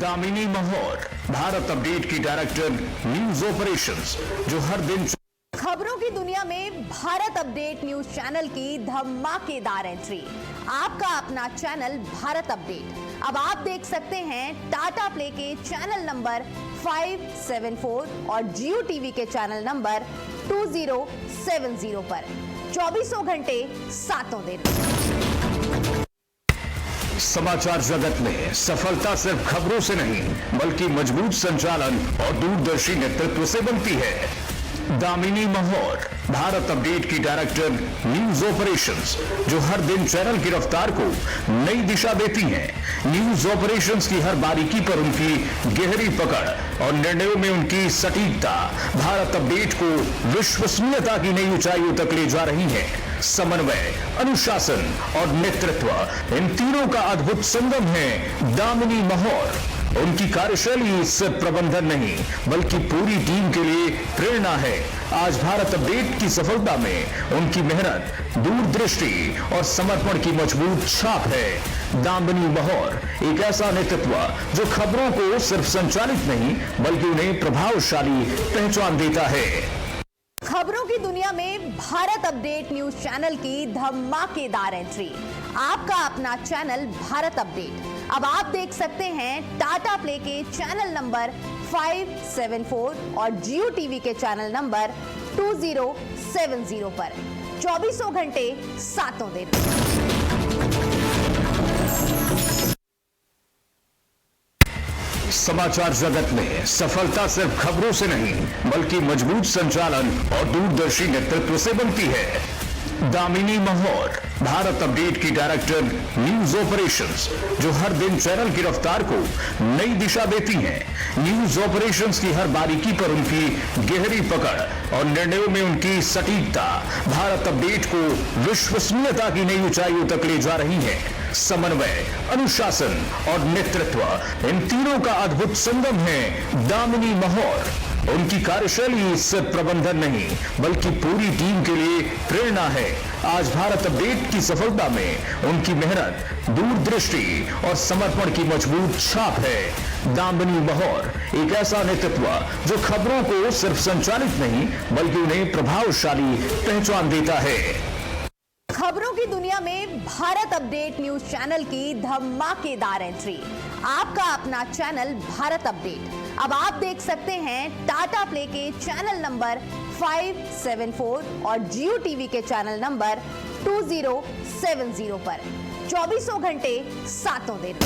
दामिनी महौर भारत अपडेट की डायरेक्टर न्यूज ऑपरेशंस, जो हर दिन खबरों की दुनिया में भारत अपडेट न्यूज चैनल की धमाकेदार एंट्री। आपका अपना चैनल भारत अपडेट अब आप देख सकते हैं टाटा प्ले के चैनल नंबर 574 और जियो टीवी के चैनल नंबर 2070 पर 24 घंटे 7 दिन। समाचार जगत में सफलता सिर्फ खबरों से नहीं बल्कि मजबूत संचालन और दूरदर्शी नेतृत्व से बनती है। दामिनी महौर भारत अपडेट की डायरेक्टर न्यूज ऑपरेशंस, जो हर दिन चैनल की रफ्तार को नई दिशा देती हैं। न्यूज ऑपरेशंस की हर बारीकी पर उनकी गहरी पकड़ और निर्णयों में उनकी सटीकता भारत अपडेट को विश्वसनीयता की नई ऊंचाइयों तक ले जा रही है। समन्वय, अनुशासन और नेतृत्व, इन तीनों का अद्भुत संगम है दामिनी महौर। उनकी कार्यशैली सिर्फ प्रबंधन नहीं बल्कि पूरी टीम के लिए प्रेरणा है। आज भारत अपडेट की सफलता में उनकी मेहनत, दूरदृष्टि और समर्पण की मजबूत छाप है। दामिनी महौर एक ऐसा नेतृत्व जो खबरों को सिर्फ संचालित नहीं बल्कि उन्हें प्रभावशाली पहचान देता है। खबरों की दुनिया में भारत अपडेट न्यूज चैनल की धमाकेदार एंट्री। आपका अपना चैनल भारत अपडेट अब आप देख सकते हैं टाटा प्ले के चैनल नंबर 574 और जियो टीवी के चैनल नंबर 2070 पर 24 घंटे 7 दिन। समाचार जगत में सफलता सिर्फ खबरों से नहीं बल्कि मजबूत संचालन और दूरदर्शी नेतृत्व से बनती है। दामिनी महौर भारत अपडेट की डायरेक्टर न्यूज ऑपरेशंस, जो हर दिन चैनल की रफ्तार को नई दिशा देती हैं। न्यूज ऑपरेशंस की हर बारीकी पर उनकी गहरी पकड़ और निर्णयों में उनकी सटीकता भारत अपडेट को विश्वसनीयता की नई ऊंचाइयों तक ले जा रही है। समन्वय, अनुशासन और नेतृत्व, इन तीनों का अद्भुत संगम है दामिनी महौर। उनकी कार्यशैली सिर्फ प्रबंधन नहीं बल्कि पूरी टीम के लिए प्रेरणा है। आज भारत अपडेट की सफलता में उनकी मेहनत, दूरदृष्टि और समर्पण की मजबूत छाप है। दामिनी महौर एक ऐसा नेतृत्व जो खबरों को सिर्फ संचालित नहीं बल्कि उन्हें प्रभावशाली पहचान देता है। खबरों की दुनिया में भारत अपडेट न्यूज चैनल की धमाकेदार एंट्री। आपका अपना चैनल भारत अपडेट अब आप देख सकते हैं टाटा प्ले के चैनल नंबर 574 और जियो टीवी के चैनल नंबर 2070 पर 24 घंटे 7 दिन।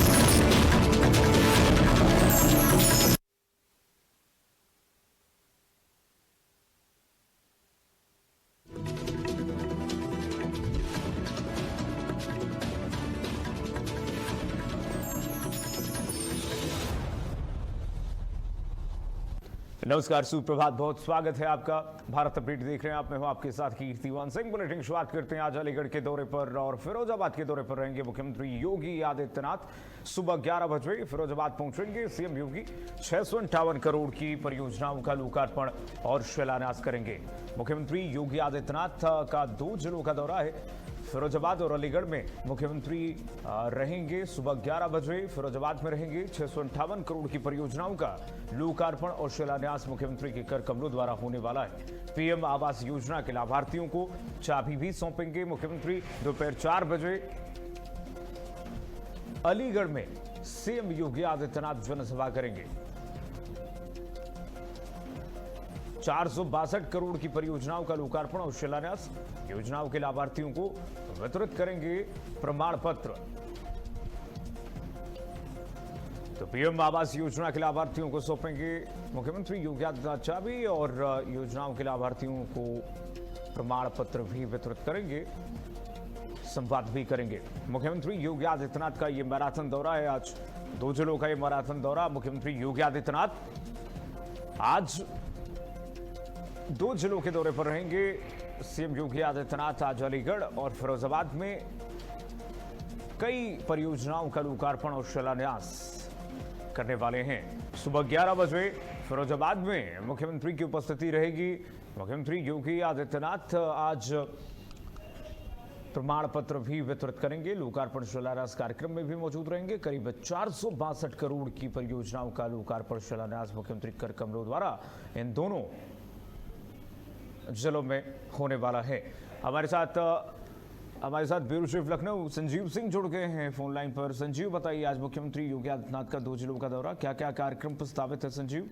नमस्कार, सुप्रभात, बहुत स्वागत है आपका। भारत अपडेट देख रहे हैं आप, मैं हूं आपके साथ कीर्तिवान सिंह। बुलेटिन शुरुआत करते हैं। आज अलीगढ़ के दौरे पर और फिरोजाबाद के दौरे पर रहेंगे मुख्यमंत्री योगी आदित्यनाथ। सुबह 11 बजे फिरोजाबाद पहुंचेंगे सीएम योगी। 658 करोड़ की परियोजनाओं का लोकार्पण और शिलान्यास करेंगे। मुख्यमंत्री योगी आदित्यनाथ का 2 जिलों का दौरा है। फिरोजाबाद और अलीगढ़ में मुख्यमंत्री रहेंगे। सुबह 11 बजे फिरोजाबाद में रहेंगे। 658 करोड़ की परियोजनाओं का लोकार्पण और शिलान्यास मुख्यमंत्री के कर कमलों द्वारा होने वाला है। पीएम आवास योजना के लाभार्थियों को चाबी भी सौंपेंगे मुख्यमंत्री। दोपहर 4 बजे अलीगढ़ में सीएम योगी आदित्यनाथ जनसभा करेंगे। 462 करोड़ की परियोजनाओं का लोकार्पण और शिलान्यास। योजनाओं के लाभार्थियों को वितरित करेंगे प्रमाण पत्र। तो पीएम आवास योजना के लाभार्थियों को सौंपेंगे मुख्यमंत्री योगी आदित्यनाथ चाबी और योजनाओं के लाभार्थियों को प्रमाण पत्र भी वितरित करेंगे। संवाद भी करेंगे। मुख्यमंत्री योगी आदित्यनाथ का यह मैराथन दौरा है। आज 2 जिलों का यह मैराथन दौरा। मुख्यमंत्री योगी आदित्यनाथ आज 2 जिलों के दौरे पर रहेंगे। सीएम योगी आदित्यनाथ आज अलीगढ़ और फिरोजाबाद में कई परियोजनाओं का लोकार्पण और शिलान्यास करने वाले हैं। सुबह 11 बजे फिरोजाबाद में मुख्यमंत्री की उपस्थिति रहेगी। मुख्यमंत्री योगी आदित्यनाथ आज प्रमाण पत्र भी वितरित करेंगे। लोकार्पण शिलान्यास कार्यक्रम में भी मौजूद रहेंगे। करीब 462 करोड़ की परियोजनाओं का लोकार्पण शिलान्यास मुख्यमंत्री कर कमलों द्वारा इन दोनों जिलों में होने वाला है। हमारे साथ ब्यूरो चीफ लखनऊ संजीव सिंह जुड़ गए हैं फोन लाइन पर। संजीव, बताइए, आज मुख्यमंत्री योगी आदित्यनाथ का 2 जिलों का दौरा, क्या क्या कार्यक्रम प्रस्तावित है? संजीव।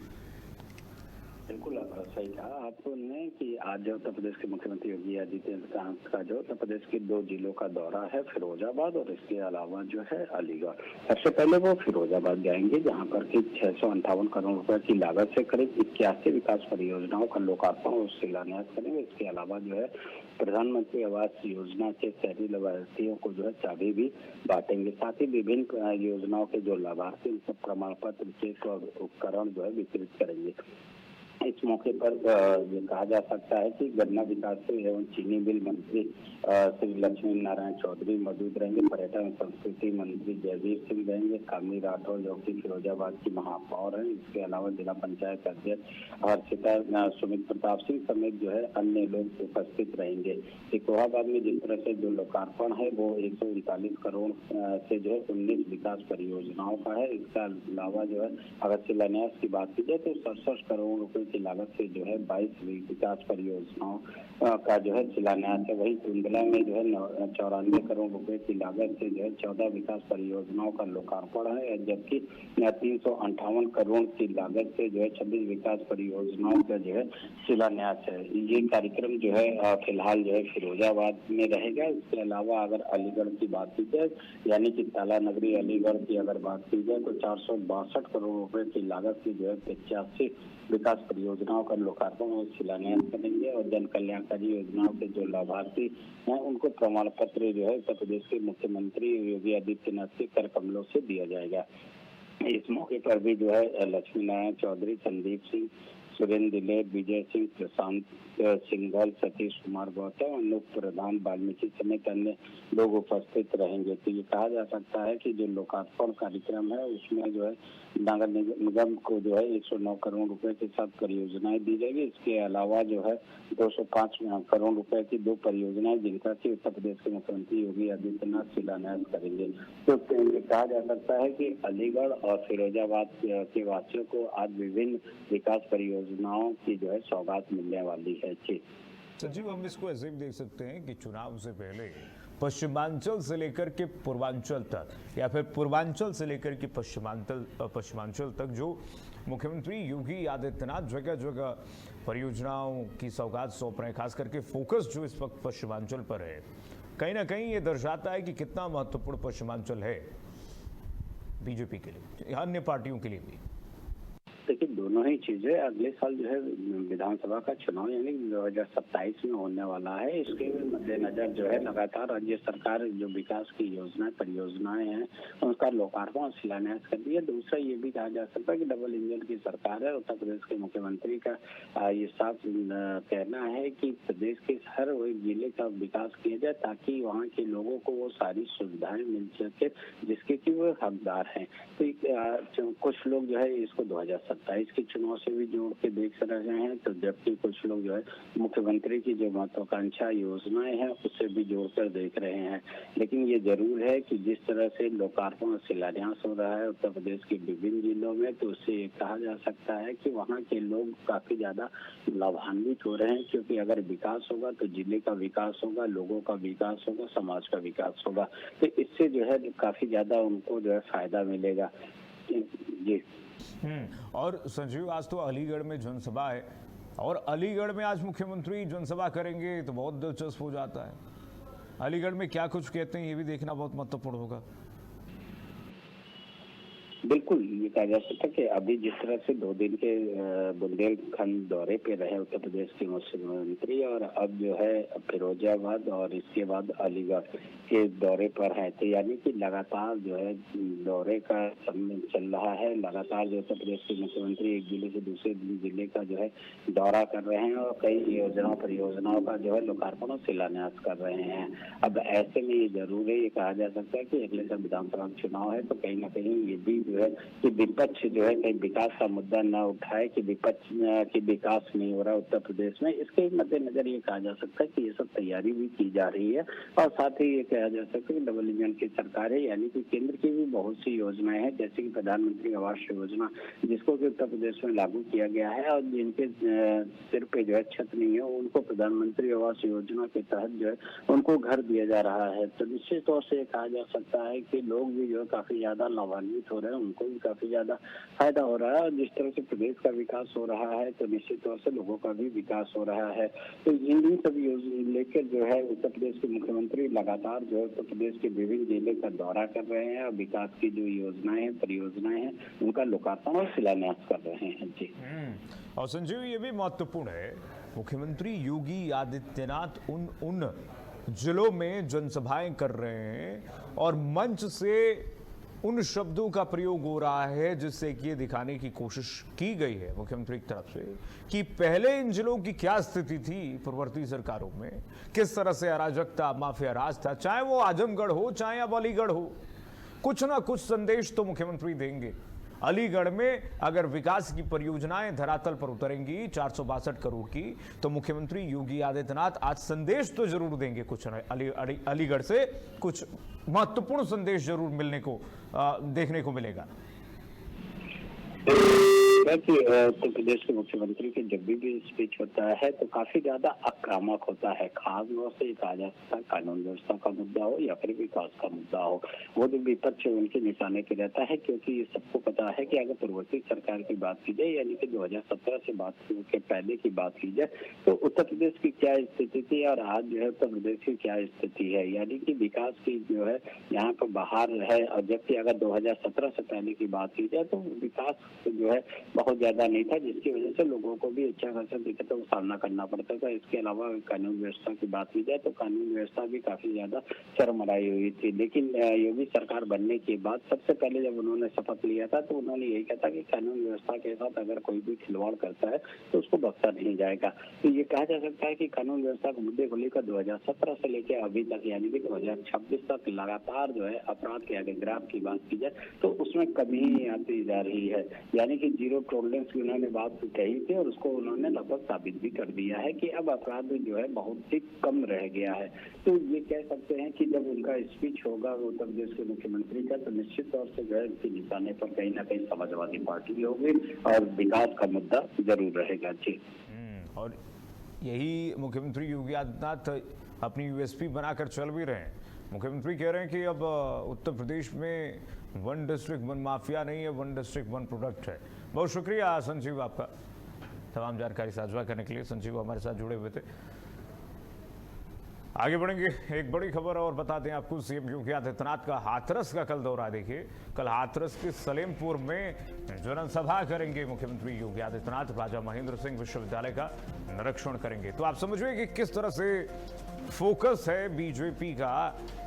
बिल्कुल सही कहा आपने कि आज उत्तर प्रदेश के मुख्यमंत्री योगी आदित्यनाथ का जो उत्तर प्रदेश के 2 जिलों का दौरा है, फिरोजाबाद और इसके अलावा जो है अलीगढ़। सबसे पहले वो फिरोजाबाद जाएंगे जहां पर कि 658 करोड़ रुपए की लागत से करीब 81 विकास परियोजनाओं का लोकार्पण और शिलान्यास करेंगे। इसके अलावा जो है प्रधानमंत्री आवास योजना के शहरी लाभार्थियों को जो है चाबी भी बांटेंगे। साथ ही विभिन्न योजनाओं के जो लाभार्थी उनको प्रमाण पत्र, चेक और उपकरण जो है वितरित करेंगे। इस मौके पर ये कहा जा सकता है कि गन्ना विकास एवं चीनी मिल मंत्री श्री लक्ष्मी नारायण चौधरी मौजूद रहेंगे। पर्यटन एवं संस्कृति मंत्री जयवीर सिंह रहेंगे। कामी राठौर जो कि फिरोजाबाद की महापौर है। इसके अलावा जिला पंचायत अध्यक्ष हर्षिता सुमित प्रताप सिंह समेत जो है अन्य लोग उपस्थित रहेंगे। फिरोजाबाद में जिस तरह से जो लोकार्पण है वो 141 करोड़ से जो है 19 विकास परियोजनाओं का है। इसके अलावा जो है अगर शिलान्यास की बात की जाए तो 67 करोड़ रुपए की लागत से जो है 22 विकास परियोजनाओं का जो है शिलान्यास है। वहीं कुंडला में जो है 94 करोड़ रुपए की लागत से जो है 14 विकास परियोजनाओं का लोकार्पण है, जबकि 358 करोड़ की लागत से जो है 26 विकास परियोजनाओं का जो है शिलान्यास है। ये कार्यक्रम जो है फिलहाल जो है फिरोजाबाद में रहेगा। इसके अलावा अगर अलीगढ़ की बात की जाए, यानी कि ताला नगरी अलीगढ़ की अगर बात की जाए तो 462 करोड़ रुपए की लागत से जो है 85 विकास परियोजनाओं का लोकार्पण और शिलान्यास करेंगे और जन कल्याणकारी योजनाओं के जो लाभार्थी हैं उनको प्रमाण पत्र जो है उत्तर प्रदेश के मुख्यमंत्री योगी आदित्यनाथ के कर कमलों से दिया जाएगा। इस मौके पर भी जो है लक्ष्मी नारायण चौधरी, संदीप सिंह, सुरेंद्र दिले, विजय सिंह, प्रशांत सिंघल, सतीश कुमार गौतम, अनूप प्रधान, वाल्मीकि समेत अन्य लोग उपस्थित रहेंगे। तो ये कहा जा सकता है कि जो लोकार्पण कार्यक्रम है उसमें जो है नगर निगम को जो है 109 करोड़ रुपए के साथ परियोजनाएं दी जाएगी। इसके अलावा जो है 205 करोड़ रुपए की 2 परियोजनाएं जिनका कि उत्तर प्रदेश के मुख्यमंत्री योगी आदित्यनाथ शिलान्यास करेंगे। तो ये कहा जा सकता है कि अलीगढ़ और फिरोजाबाद के वासियों को आज विभिन्न विकास परियोजनाओं की जो है सौगात मिलने वाली है। जी संजीव, हम इसको ऐसे भी देख सकते हैं कि चुनाव से पहले पश्चिमांचल से लेकर के पूर्वांचल तक या फिर पूर्वांचल से लेकर के पश्चिमांचल तक जो मुख्यमंत्री योगी आदित्यनाथ जगह जगह परियोजनाओं की सौगात सौंप रहे हैं, खास करके फोकस जो इस वक्त पश्चिमांचल पर है, कहीं ना कहीं ये दर्शाता है कि कितना महत्वपूर्ण पश्चिमांचल है बीजेपी के लिए, अन्य पार्टियों के लिए भी। देखिए, दोनों ही चीजें अगले साल जो है विधानसभा का चुनाव यानी 2027 में होने वाला है। इसके मद्देनजर जो है लगातार राज्य सरकार जो विकास की योजना परियोजनाएं हैं उसका लोकार्पण और शिलान्यास कर दिया। दूसरा ये भी कहा जा सकता है कि डबल इंजन की सरकार है। उत्तर प्रदेश के मुख्यमंत्री का ये साफ कहना है कि प्रदेश के हर एक जिले का विकास किया जाए ताकि वहाँ के लोगों को वो सारी सुविधाएं मिल सके जिसके की वो हकदार हैं। तो कुछ लोग जो है इसको 2027 के चुनाव से भी जोड़ के देख रहे हैं, तो जबकि कुछ लोग जो है मुख्यमंत्री की जो महत्वाकांक्षा योजनाएं हैं उससे भी जोड़कर देख रहे हैं। लेकिन ये जरूर है कि जिस तरह से लोकार्पण और शिलान्यास हो रहा है उत्तर प्रदेश के विभिन्न जिलों में, तो उससे कहा जा सकता है कि वहाँ के लोग काफी ज्यादा लाभान्वित हो रहे हैं, क्योंकि अगर विकास होगा तो जिले का विकास होगा, लोगों का विकास होगा, समाज का विकास होगा। तो इससे जो है काफी ज्यादा उनको जो है फायदा मिलेगा। जी और संजीव, आज तो अलीगढ़ में जनसभा है और अलीगढ़ में आज मुख्यमंत्री जनसभा करेंगे तो बहुत दिलचस्प हो जाता है। अलीगढ़ में क्या कुछ कहते हैं ये भी देखना बहुत महत्वपूर्ण होगा। बिल्कुल, ये कहा जा सकता है कि अभी जिस तरह से 2 दिन के बुंदेलखंड दौरे पे रहे उत्तर प्रदेश के मुख्यमंत्री और अब जो है फिरोजाबाद और इसके बाद अलीगढ़ के दौरे पर है, तो यानी कि लगातार जो है दौरे का समय चल रहा है। लगातार जो उत्तर प्रदेश के मुख्यमंत्री एक जिले से दूसरे जिले का जो है दौरा कर रहे हैं और कई योजनाओं परियोजनाओं का जो है लोकार्पण और शिलान्यास कर रहे हैं। अब ऐसे में ये जरूर है, ये कहा जा सकता है कि अगले साल विधानसभा चुनाव है, तो कहीं ना कहीं ये भी जो है कि विपक्ष जो है कहीं विकास का मुद्दा न उठाए कि विपक्ष की विकास नहीं हो रहा उत्तर प्रदेश में। इसके मद्देनजर ये कहा जा सकता है कि ये सब तैयारी भी की जा रही है और साथ ही ये कहा जा सकता है कि डबल इंजन की सरकार है, यानी कि केंद्र की भी बहुत सी योजनाएं हैं, जैसे कि प्रधानमंत्री आवास योजना जिसको कि उत्तर प्रदेश में लागू किया गया है और जिनके सिर पे जो है छत नहीं है उनको प्रधानमंत्री आवास योजना के तहत जो है उनको घर दिया जा रहा है। तो निश्चित तौर से कहा जा सकता है कि लोग भी जो है काफी ज्यादा लाभान्वित हो रहे हैं, उनको भी काफी ज्यादा फायदा हो रहा है और जिस तरह से प्रदेश का विकास हो रहा है तो निश्चित तौर से लोगों का भी विकास हो रहा है। तो इन सब योजना लेकर जो है उत्तर प्रदेश के मुख्यमंत्री लगातार जो है उत्तर प्रदेश के विभिन्न जिले का दौरा कर रहे हैं और विकास की जो योजनाएं हैं परियोजनाएं हैं उनका लोकार्पण और शिलान्यास कर रहे हैं। जी और संजीव, ये भी महत्वपूर्ण है, मुख्यमंत्री योगी आदित्यनाथ उन जिलों में जनसभाएं कर रहे हैं और मंच से उन शब्दों का प्रयोग हो रहा है जिससे कि ये दिखाने की कोशिश की गई है मुख्यमंत्री की तरफ से कि पहले इन जिलों की क्या स्थिति थी पूर्ववर्ती सरकारों में, किस तरह से अराजकता माफिया राज था, चाहे वो आजमगढ़ हो चाहे अब अलीगढ़ हो। कुछ ना कुछ संदेश तो मुख्यमंत्री देंगे। अलीगढ़ में अगर विकास की परियोजनाएं धरातल पर उतरेंगी 462 करोड़ की, तो मुख्यमंत्री योगी आदित्यनाथ आज संदेश तो जरूर देंगे। कुछ अलीगढ़ से कुछ महत्वपूर्ण संदेश जरूर मिलने को देखने को मिलेगा। उत्तर प्रदेश के मुख्यमंत्री के जब भी स्पीच होता है तो काफी ज्यादा आक्रामक होता है, खास तौर से कहा जा सकता है कानून व्यवस्था का मुद्दा हो या फिर विकास का मुद्दा हो, वो जो विपक्ष उनके निशाने पे रहता है। क्योंकि सबको पता है कि अगर पूर्ववर्ती सरकार की बात की जाए यानी कि 2017 से बात के पहले की बात की जाए तो उत्तर प्रदेश की क्या स्थिति थी और आज जो है उत्तर प्रदेश की क्या स्थिति है, यानी कि विकास की जो है यहाँ पर बाहर है। और जबकि अगर 2017 से पहले की बात की जाए तो विकास जो है बहुत ज्यादा नहीं था, जिसकी वजह से लोगों को भी अच्छा खासा दिक्कतों का सामना करना पड़ता था। इसके अलावा कानून व्यवस्था की बात की जाए तो कानून व्यवस्था भी काफी ज्यादा चरमराई हुई थी। लेकिन योगी सरकार बनने के बाद सबसे पहले जब उन्होंने शपथ लिया था तो उन्होंने यही कहा था कि कानून व्यवस्था के साथ अगर कोई भी खिलवाड़ करता है तो उसको बख्शा नहीं जाएगा। तो ये कहा जा सकता है कि कानून व्यवस्था के मुद्दे को लेकर 2017 से लेकर अभी तक यानी कि 2026 तक लगातार जो है अपराध के आगे ग्राफ की बात की जाए तो उसमें कमी ही आती जा रही है। यानी कि जीरो टॉलरेंस की उन्होंने बात कही थी और उसको उन्होंने लगभग साबित भी कर दिया है कि अब अपराध जो है बहुत ही कम रह गया है। तो ये कह सकते हैं कि जब उनका स्पीच होगा उत्तर प्रदेश के मुख्यमंत्री का तो निश्चित तौर से जो है इनके निशाने पर कहीं ना कहीं समाजवादी पार्टी होगी और विकास का मुद्दा जरूर रहेगा। जी और यही मुख्यमंत्री योगी आदित्यनाथ अपनी यूएसपी बनाकर चल भी रहे हैं। मुख्यमंत्री कह रहे हैं कि अब उत्तर प्रदेश में वन डिस्ट्रिक्ट वन माफिया नहीं है, वन डिस्ट्रिक्ट वन प्रोडक्ट है। बहुत शुक्रिया संजीव आपका तमाम जानकारी साझा करने के लिए। संजीव हमारे साथ जुड़े हुए थे। आगे बढ़ेंगे, एक बड़ी खबर और बता दें आपको, सीएम योगी आदित्यनाथ का हाथरस का कल दौरा। देखिए कल हाथरस के सलेमपुर में जनसभा करेंगे मुख्यमंत्री योगी आदित्यनाथ। राजा महेंद्र सिंह विश्वविद्यालय का निरीक्षण करेंगे। तो आप समझिए कि किस तरह से फोकस है बीजेपी का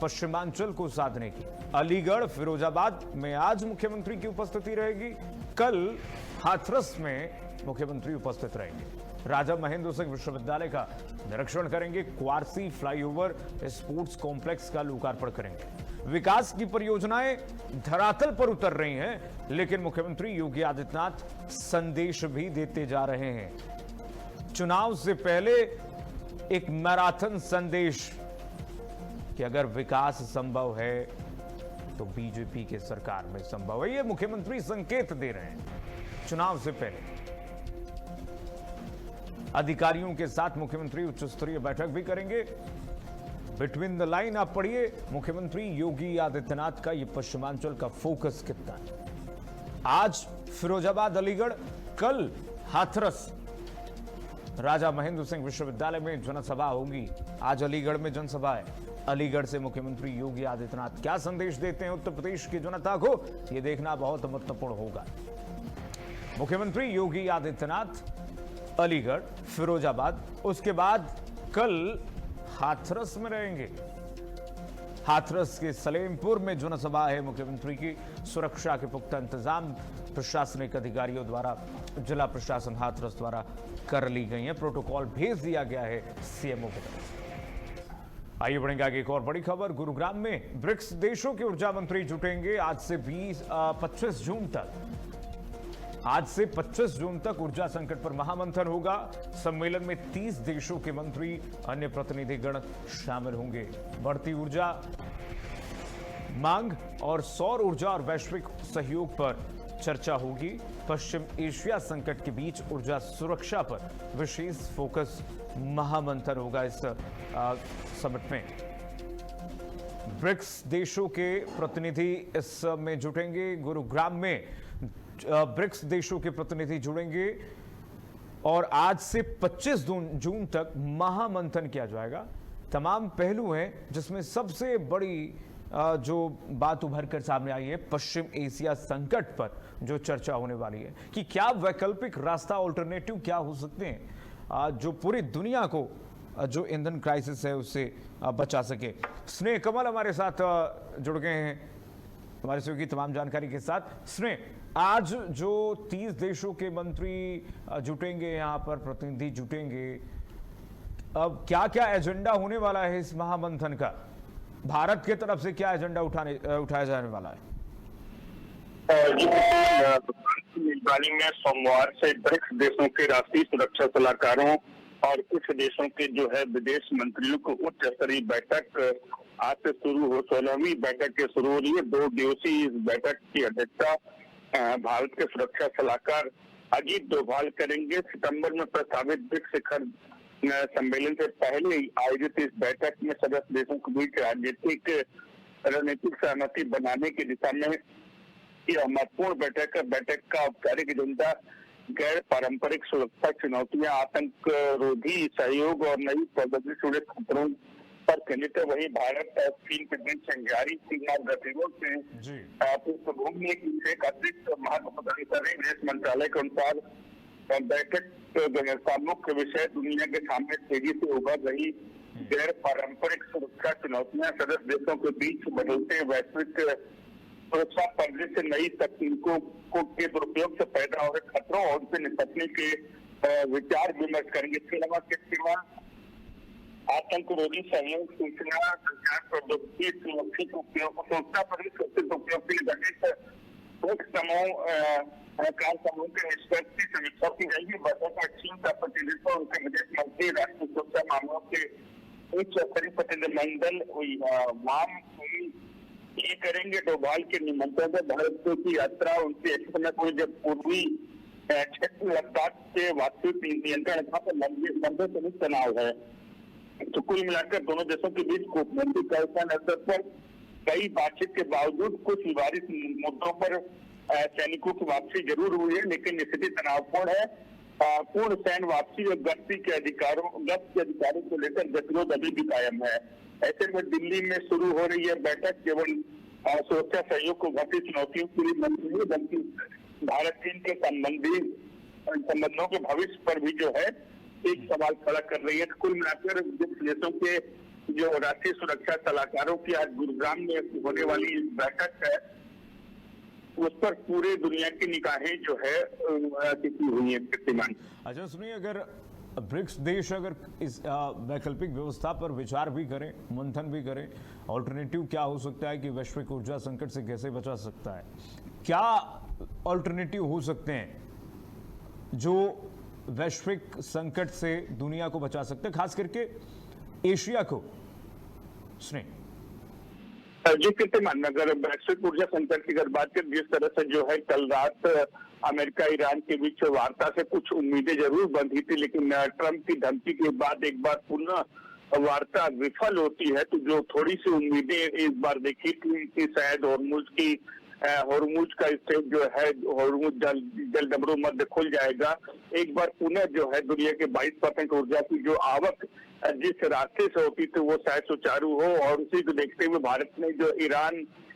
पश्चिमांचल को साधने की। अलीगढ़ फिरोजाबाद में आज मुख्यमंत्री की उपस्थिति रहेगी, कल हाथरस में मुख्यमंत्री उपस्थित रहेंगे। राजा महेंद्र सिंह विश्वविद्यालय का निरीक्षण करेंगे, क्वारसी फ्लाईओवर स्पोर्ट्स कॉम्प्लेक्स का लोकार्पण करेंगे। विकास की परियोजनाएं धरातल पर उतर रही हैं, लेकिन मुख्यमंत्री योगी आदित्यनाथ संदेश भी देते जा रहे हैं। चुनाव से पहले एक मैराथन संदेश कि अगर विकास संभव है तो बीजेपी के सरकार में संभव है। ये मुख्यमंत्री संकेत दे रहे हैं चुनाव से पहले। अधिकारियों के साथ मुख्यमंत्री उच्च स्तरीय बैठक भी करेंगे। बिटवीन द लाइन आप पढ़िए, मुख्यमंत्री योगी आदित्यनाथ का ये पश्चिमांचल का फोकस कितना है। आज फिरोजाबाद अलीगढ़, कल हाथरस। राजा महेंद्र सिंह विश्वविद्यालय में जनसभा होगी। आज अलीगढ़ में जनसभा है। अलीगढ़ से मुख्यमंत्री योगी आदित्यनाथ क्या संदेश देते हैं उत्तर प्रदेश की जनता को, यह देखना बहुत महत्वपूर्ण होगा। मुख्यमंत्री योगी आदित्यनाथ अलीगढ़, फिरोजाबाद, उसके बाद कल हाथरस में रहेंगे। हाथरस के सलेमपुर में जनसभा है मुख्यमंत्री की। सुरक्षा के पुख्ता इंतजाम प्रशासनिक अधिकारियों द्वारा, जिला प्रशासन हाथरस द्वारा कर ली गई है। प्रोटोकॉल भेज दिया गया है सीएमओ की तरफ। आइए बढ़ेंगे आगे, एक और बड़ी खबर। गुरुग्राम में ब्रिक्स देशों के ऊर्जा मंत्री जुटेंगे आज से 25 जून तक। आज से 25 जून तक ऊर्जा संकट पर महामंथन होगा। सम्मेलन में 30 देशों के मंत्री, अन्य प्रतिनिधिगण शामिल होंगे। बढ़ती ऊर्जा मांग और सौर ऊर्जा और वैश्विक सहयोग पर चर्चा होगी। पश्चिम एशिया संकट के बीच ऊर्जा सुरक्षा पर विशेष फोकस महामंथन होगा इस समिट में। ब्रिक्स देशों के प्रतिनिधि इस में जुटेंगे। गुरुग्राम में ब्रिक्स देशों के प्रतिनिधि जुड़ेंगे और आज से 25 जून तक महामंथन किया जाएगा। तमाम पहलू हैं, जिसमें सबसे बड़ी जो बात उभर कर सामने आई है पश्चिम एशिया संकट पर जो चर्चा होने वाली है कि क्या वैकल्पिक रास्ता, ऑल्टरनेटिव क्या हो सकते हैं जो पूरी दुनिया को जो ईंधन क्राइसिस है उससे बचा सके। स्नेह कमल हमारे साथ जुड़ गए हैं हमारे सहयोगी तमाम जानकारी के साथ। स्नेह, आज जो 30 देशों के मंत्री जुटेंगे, यहाँ पर प्रतिनिधि जुटेंगे, अब क्या क्या एजेंडा होने वाला है इस महामंथन का? भारत के तरफ से क्या एजेंडा उठाया जाने वाला है? मेजबानी में सोमवार से ब्रिक्स देशों के राष्ट्रीय सुरक्षा सलाहकारों और कुछ देशों के जो है विदेश मंत्रियों को उच्च स्तरीय बैठक आज से शुरू हो 16वीं बैठक के शुरू हो रही है। 2 दिवसीय इस बैठक की अध्यक्षता भारत के सुरक्षा सलाहकार अजीत डोभाल करेंगे। सितंबर में प्रस्तावित ब्रिक्स शिखर सम्मेलन से पहले आयोजित इस बैठक में सदस्य देशों के बीच रणनीतिक सहमति बनाने की दिशा में यह महत्वपूर्ण बैठक का औपचारिक एजेंडा गैर पारंपरिक सुरक्षा चुनौतियां, आतंक रोधी सहयोग और नई प्रौद्योगिकी से जुड़े खतरों पर केंद्रित है। वही भारत और चीन के बीच संघारी सीमा गतिरोध से पृष्ठभूमि में एक अतिरिक्त महत्व प्रदान कर रही। विदेश मंत्रालय के अनुसार बैठक का मुख्य विषय दुनिया के सामने तेजी से उभर रही गैर पारंपरिक सुरक्षा चुनौतियां, सदस्य देशों के बीच बदलते वैश्विक सुरक्षा परिदृश्य, नई तकनीकों के दुरुपयोग से पैदा हो रहे खतरों और उनसे निपटने के विचार विमर्श करेंगे। इसके अलावा आतंकरोधी सहयोग, सूचना संचार प्रौद्योगिकी, सुरक्षित उपयोग, सूचना पर सुरक्षित उपयोग के लिए गठित समूह के निष्कर्ष की समीक्षा की जाएगी। बैठक में चीन का प्रतिनिधित्व उनके विदेश मंत्री, राष्ट्रीय सुरक्षा मामलों के उच्च स्तरीय प्रतिनिधिमंडल ये करेंगे। डोभाल के निमंत्रण पर भारत की यात्रा उनकी इस समय कोई जब पूर्वी क्षेत्र लद्दाख के वास्तविक नियंत्रण पर लंबे समय तनाव है। तो कुल मिलाकर दोनों देशों के बीच कूटनीतिक स्तर पर कई बातचीत के बावजूद कुछ विवादित मुद्दों पर सैनिकों की वापसी जरूर हुई है, लेकिन स्थिति तनावपूर्ण है। पूर्ण सैन्य वापसी और गश्त के अधिकारों को लेकर गतिरोध अभी भी कायम है। ऐसे में दिल्ली में शुरू हो रही है बैठक केवल सुरक्षा सहयोग को घटी चुनौतियों के लिए नहीं, बल्कि भारत चीन के संबंधों के भविष्य पर भी जो है एक सवाल खड़ा कर रही है। कुल मिलाकर देशों के जो राष्ट्रीय सुरक्षा सलाहकारों की आज गुरुग्राम में होने वाली बैठक है, उस पर पूरे दुनिया की निगाहें जो है टिकी हुई है। कीर्तिमान, अच्छा सुनिए, अगर ब्रिक्स देश अगर इस वैकल्पिक व्यवस्था पर विचार भी करें, मंथन भी करें, ऑल्टरनेटिव क्या हो सकता है कि वैश्विक ऊर्जा संकट से कैसे बचा सकता है, क्या ऑल्टरनेटिव हो सकते हैं जो वैश्विक संकट से दुनिया को बचा सकते हैं, खास करके एशिया को? जी कीर्तिमान, अगर वैश्विक ऊर्जा संकट की अगर बात करें, जिस तरह से जो है कल रात अमेरिका ईरान के बीच वार्ता से कुछ उम्मीदें जरूर बंधी थी, लेकिन ट्रंप की धमकी के बाद एक बार पुनः वार्ता विफल होती है, तो जो थोड़ी सी उम्मीदें इस बार देखी थी कि शायद हॉर्मुज का स्टेट जो है, हॉर्मुज जल डमरू मध्य खुल जाएगा। एक बार पुनः जो है दुनिया के 22% ऊर्जा की जो आवक जिस रास्ते से होती थी वो शायद सुचारू हो, और उसी को देखते हुए भारत ने जो ईरान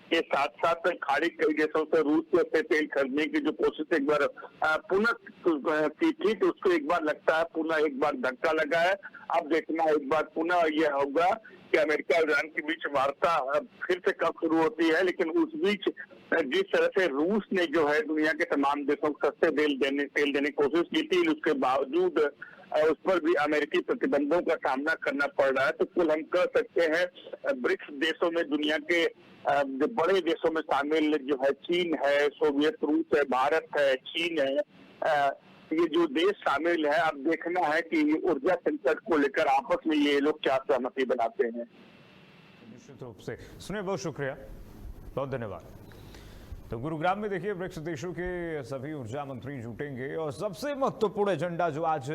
के साथ साथ खाड़ी कई देशों से रूस से तेल खरीदने की जो कोशिश एक बार पुनः की थी, तो उसको एक बार लगता है पुनः एक बार धक्का लगा है। अब देखना एक बार पुनः यह होगा कि अमेरिका और ईरान के बीच वार्ता फिर से कब शुरू होती है। लेकिन उस बीच जिस तरह से रूस ने जो है दुनिया के तमाम देशों को सस्ते तेल देने की कोशिश की थी, उसके बावजूद उस पर भी अमेरिकी प्रतिबंधों का सामना करना पड़ रहा है। तो कुल हम कह सकते हैं ब्रिक्स देशों में दुनिया के जो बड़े देशों में शामिल जो है चीन है, सोवियत रूस है, भारत है, चीन है, ये जो देश शामिल है, अब देखना है कि ऊर्जा संकट को लेकर आपस में ये लोग क्या सहमति बनाते हैं। निश्चित रूप से सुनिए, बहुत शुक्रिया, बहुत धन्यवाद। तो गुरुग्राम में देखिए ब्रिक्स देशों के सभी ऊर्जा मंत्री जुटेंगे और सबसे महत्वपूर्ण एजेंडा जो आज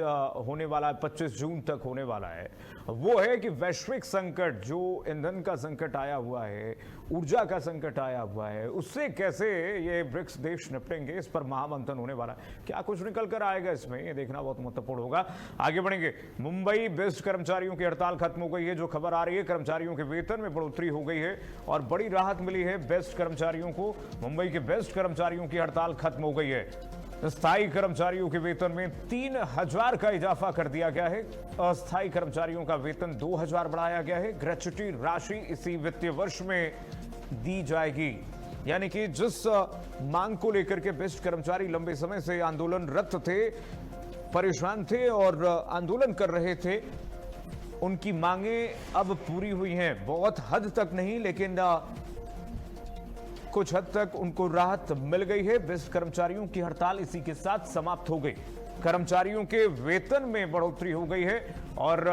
होने वाला है, 25 जून तक होने वाला है, वो है कि वैश्विक संकट, जो ईंधन का संकट आया हुआ है, ऊर्जा का संकट आया हुआ है, उससे कैसे ये ब्रिक्स देश निपटेंगे, इस पर महामंथन होने वाला है। क्या कुछ निकल कर आएगा इसमें, ये देखना बहुत महत्वपूर्ण होगा। आगे बढ़ेंगे। मुंबई बेस्ट कर्मचारियों की हड़ताल खत्म हो गई है, जो खबर आ रही है कर्मचारियों के वेतन में बढ़ोतरी हो गई है और बड़ी राहत मिली है बेस्ट कर्मचारियों को। मुंबई के बेस्ट कर्मचारियों की हड़ताल खत्म हो गई है। स्थायी कर्मचारियों के वेतन में 3000 का इजाफा कर दिया गया है। अस्थायी कर्मचारियों का वेतन 2000 बढ़ाया गया है। ग्रेच्युटी राशि इसी वित्तीय वर्ष में दी जाएगी। यानी कि जिस मांग को लेकर के बेस्ट कर्मचारी लंबे समय से आंदोलनरत थे, परेशान थे और आंदोलन कर रहे थे, उनकी मांगें अब पूरी हुई हैं। बहुत हद तक नहीं, लेकिन कुछ हद तक उनको राहत मिल गई है। बेस्ट कर्मचारियों की हड़ताल इसी के साथ समाप्त हो गई। कर्मचारियों के वेतन में बढ़ोतरी हो गई है और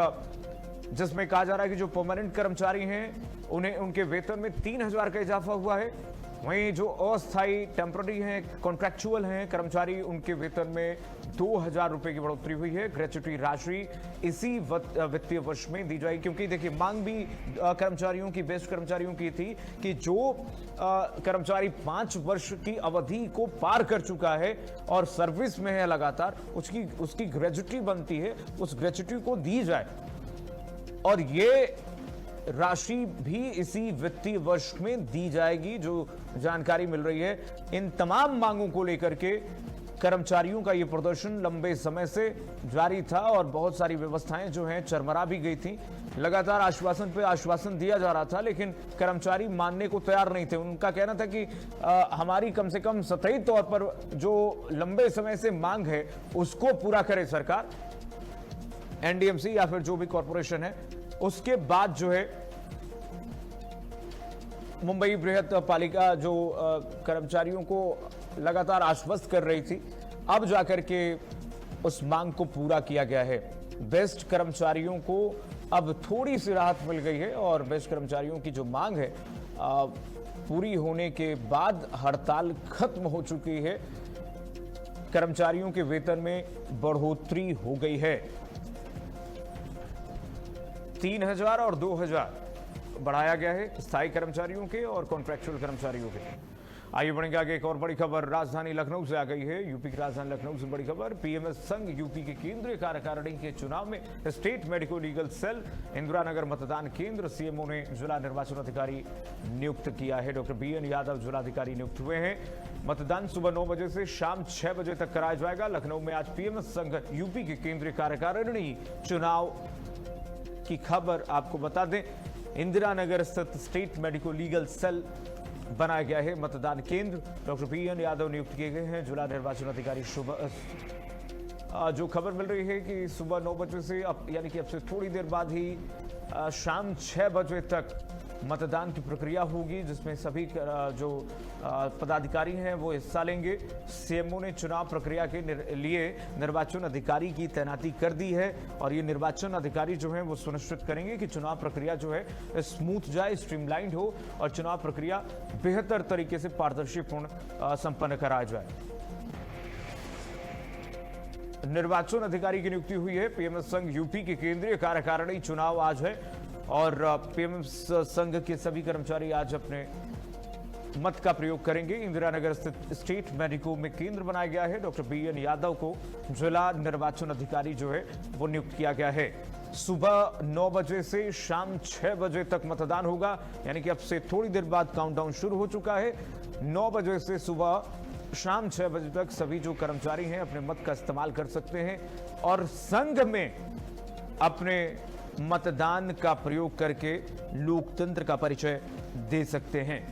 जिसमें कहा जा रहा है कि जो परमानेंट कर्मचारी हैं उन्हें उनके वेतन में 3000 का इजाफा हुआ है। वहीं जो अस्थायी टेम्पररी हैं, कॉन्ट्रैक्चुअल हैं कर्मचारी, उनके वेतन में 2000 रुपए की बढ़ोतरी हुई है। ग्रेच्युटी राशि इसी वित्तीय वर्ष में दी जाएगी, क्योंकि देखिए मांग भी कर्मचारियों की, बेस्ट कर्मचारियों की थी कि जो कर्मचारी 5 वर्ष की अवधि को पार कर चुका है और सर्विस में है लगातार, उसकी ग्रेच्युटी बनती है, उस ग्रेच्युटी को दी जाए। और ये राशि भी इसी वित्तीय वर्ष में दी जाएगी, जो जानकारी मिल रही है। इन तमाम मांगों को लेकर के कर्मचारियों का यह प्रदर्शन लंबे समय से जारी था और बहुत सारी व्यवस्थाएं जो हैं चरमरा भी गई थी। लगातार आश्वासन पे आश्वासन दिया जा रहा था, लेकिन कर्मचारी मानने को तैयार नहीं थे। उनका कहना था कि हमारी कम से कम सतही तौर पर जो लंबे समय से मांग है उसको पूरा करे सरकार, एनडीएमसी या फिर जो भी कॉरपोरेशन है। उसके बाद जो है मुंबई बृहत पालिका जो कर्मचारियों को लगातार आश्वस्त कर रही थी, अब जाकर के उस मांग को पूरा किया गया है। बेस्ट कर्मचारियों को अब थोड़ी सी राहत मिल गई है और बेस्ट कर्मचारियों की जो मांग है पूरी होने के बाद हड़ताल खत्म हो चुकी है। कर्मचारियों के वेतन में बढ़ोतरी हो गई है। 3000 और 2000 बढ़ाया गया है स्थायी कर्मचारियों के और कॉन्ट्रैक्चुअल कर्मचारियों के। आइए बढ़ेंगे आगे। एक और बड़ी खबर राजधानी लखनऊ से आ गई है। यूपी की राजधानी लखनऊ से बड़ी खबर। पीएमएस संघ यूपी के केंद्रीय कार्यकारिणी के चुनाव में state medico legal cell Indira Nagar मतदान केंद्र सीएमओ ने जिला निर्वाचन अधिकारी नियुक्त किया है। डॉक्टर बीएन यादव जिलाधिकारी नियुक्त हुए हैं। मतदान सुबह 9 बजे से शाम 6 बजे तक कराया जाएगा। लखनऊ में आज पीएमएस संघ यूपी के केंद्रीय कार्यकारिणी चुनाव की खबर आपको बता दें। इंदिरा नगर स्थित स्टेट मेडिको लीगल सेल बनाया गया है मतदान केंद्र। डॉक्टर बीएन यादव नियुक्त किए गए हैं जिला निर्वाचन अधिकारी। जो खबर मिल रही है कि सुबह 9 बजे से अब यानी कि अब से थोड़ी देर बाद ही शाम 6 बजे तक मतदान की प्रक्रिया होगी, जिसमें सभी जो पदाधिकारी हैं वो हिस्सा लेंगे। सीएमओ ने चुनाव प्रक्रिया के लिए निर्वाचन अधिकारी की तैनाती कर दी है और ये निर्वाचन अधिकारी जो हैं वो सुनिश्चित करेंगे कि चुनाव प्रक्रिया जो है स्मूथ जाए, स्ट्रीमलाइंड हो और चुनाव प्रक्रिया बेहतर तरीके से पारदर्शीपूर्ण संपन्न कराया जाए। निर्वाचन अधिकारी की नियुक्ति हुई है। पीएमएस संघ यूपी के केंद्रीय कार्यकारिणी चुनाव आज है और पीएमएस संघ के सभी कर्मचारी आज अपने मत का प्रयोग करेंगे। इंदिरा नगर स्थित स्टेट मेडिको में केंद्र बनाया गया है। डॉक्टर बीएन यादव को जिला निर्वाचन अधिकारी जो है वो नियुक्त किया गया है। सुबह 9 बजे से शाम 6 बजे तक मतदान होगा, यानी कि अब से थोड़ी देर बाद काउंटडाउन शुरू हो चुका है। 9 बजे से सुबह शाम 6 बजे तक सभी जो कर्मचारी हैं अपने मत का इस्तेमाल कर सकते हैं और संघ में अपने मतदान का प्रयोग करके लोकतंत्र का परिचय दे सकते हैं।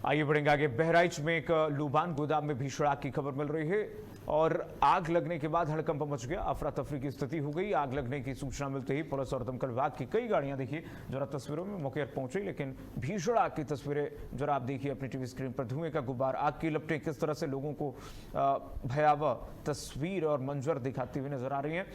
आइए बढ़ेंगे आगे। बहराइच में एक लुबान गोदाम में भीषण आग की खबर मिल रही है और आग लगने के बाद हड़कंप मच गया, अफरा तफरी की स्थिति हो गई। आग लगने की सूचना मिलते ही पुलिस और दमकल विभाग की कई गाड़ियां देखिए जरा तस्वीरों में मौके पर पहुंची, लेकिन भीषण आग की तस्वीरें जरा आप देखिए अपनी टीवी स्क्रीन पर। धुएं का गुब्बार, आग की लपटें किस तरह से लोगों को भयावह तस्वीर और मंजर दिखाती हुई नजर आ रही हैं।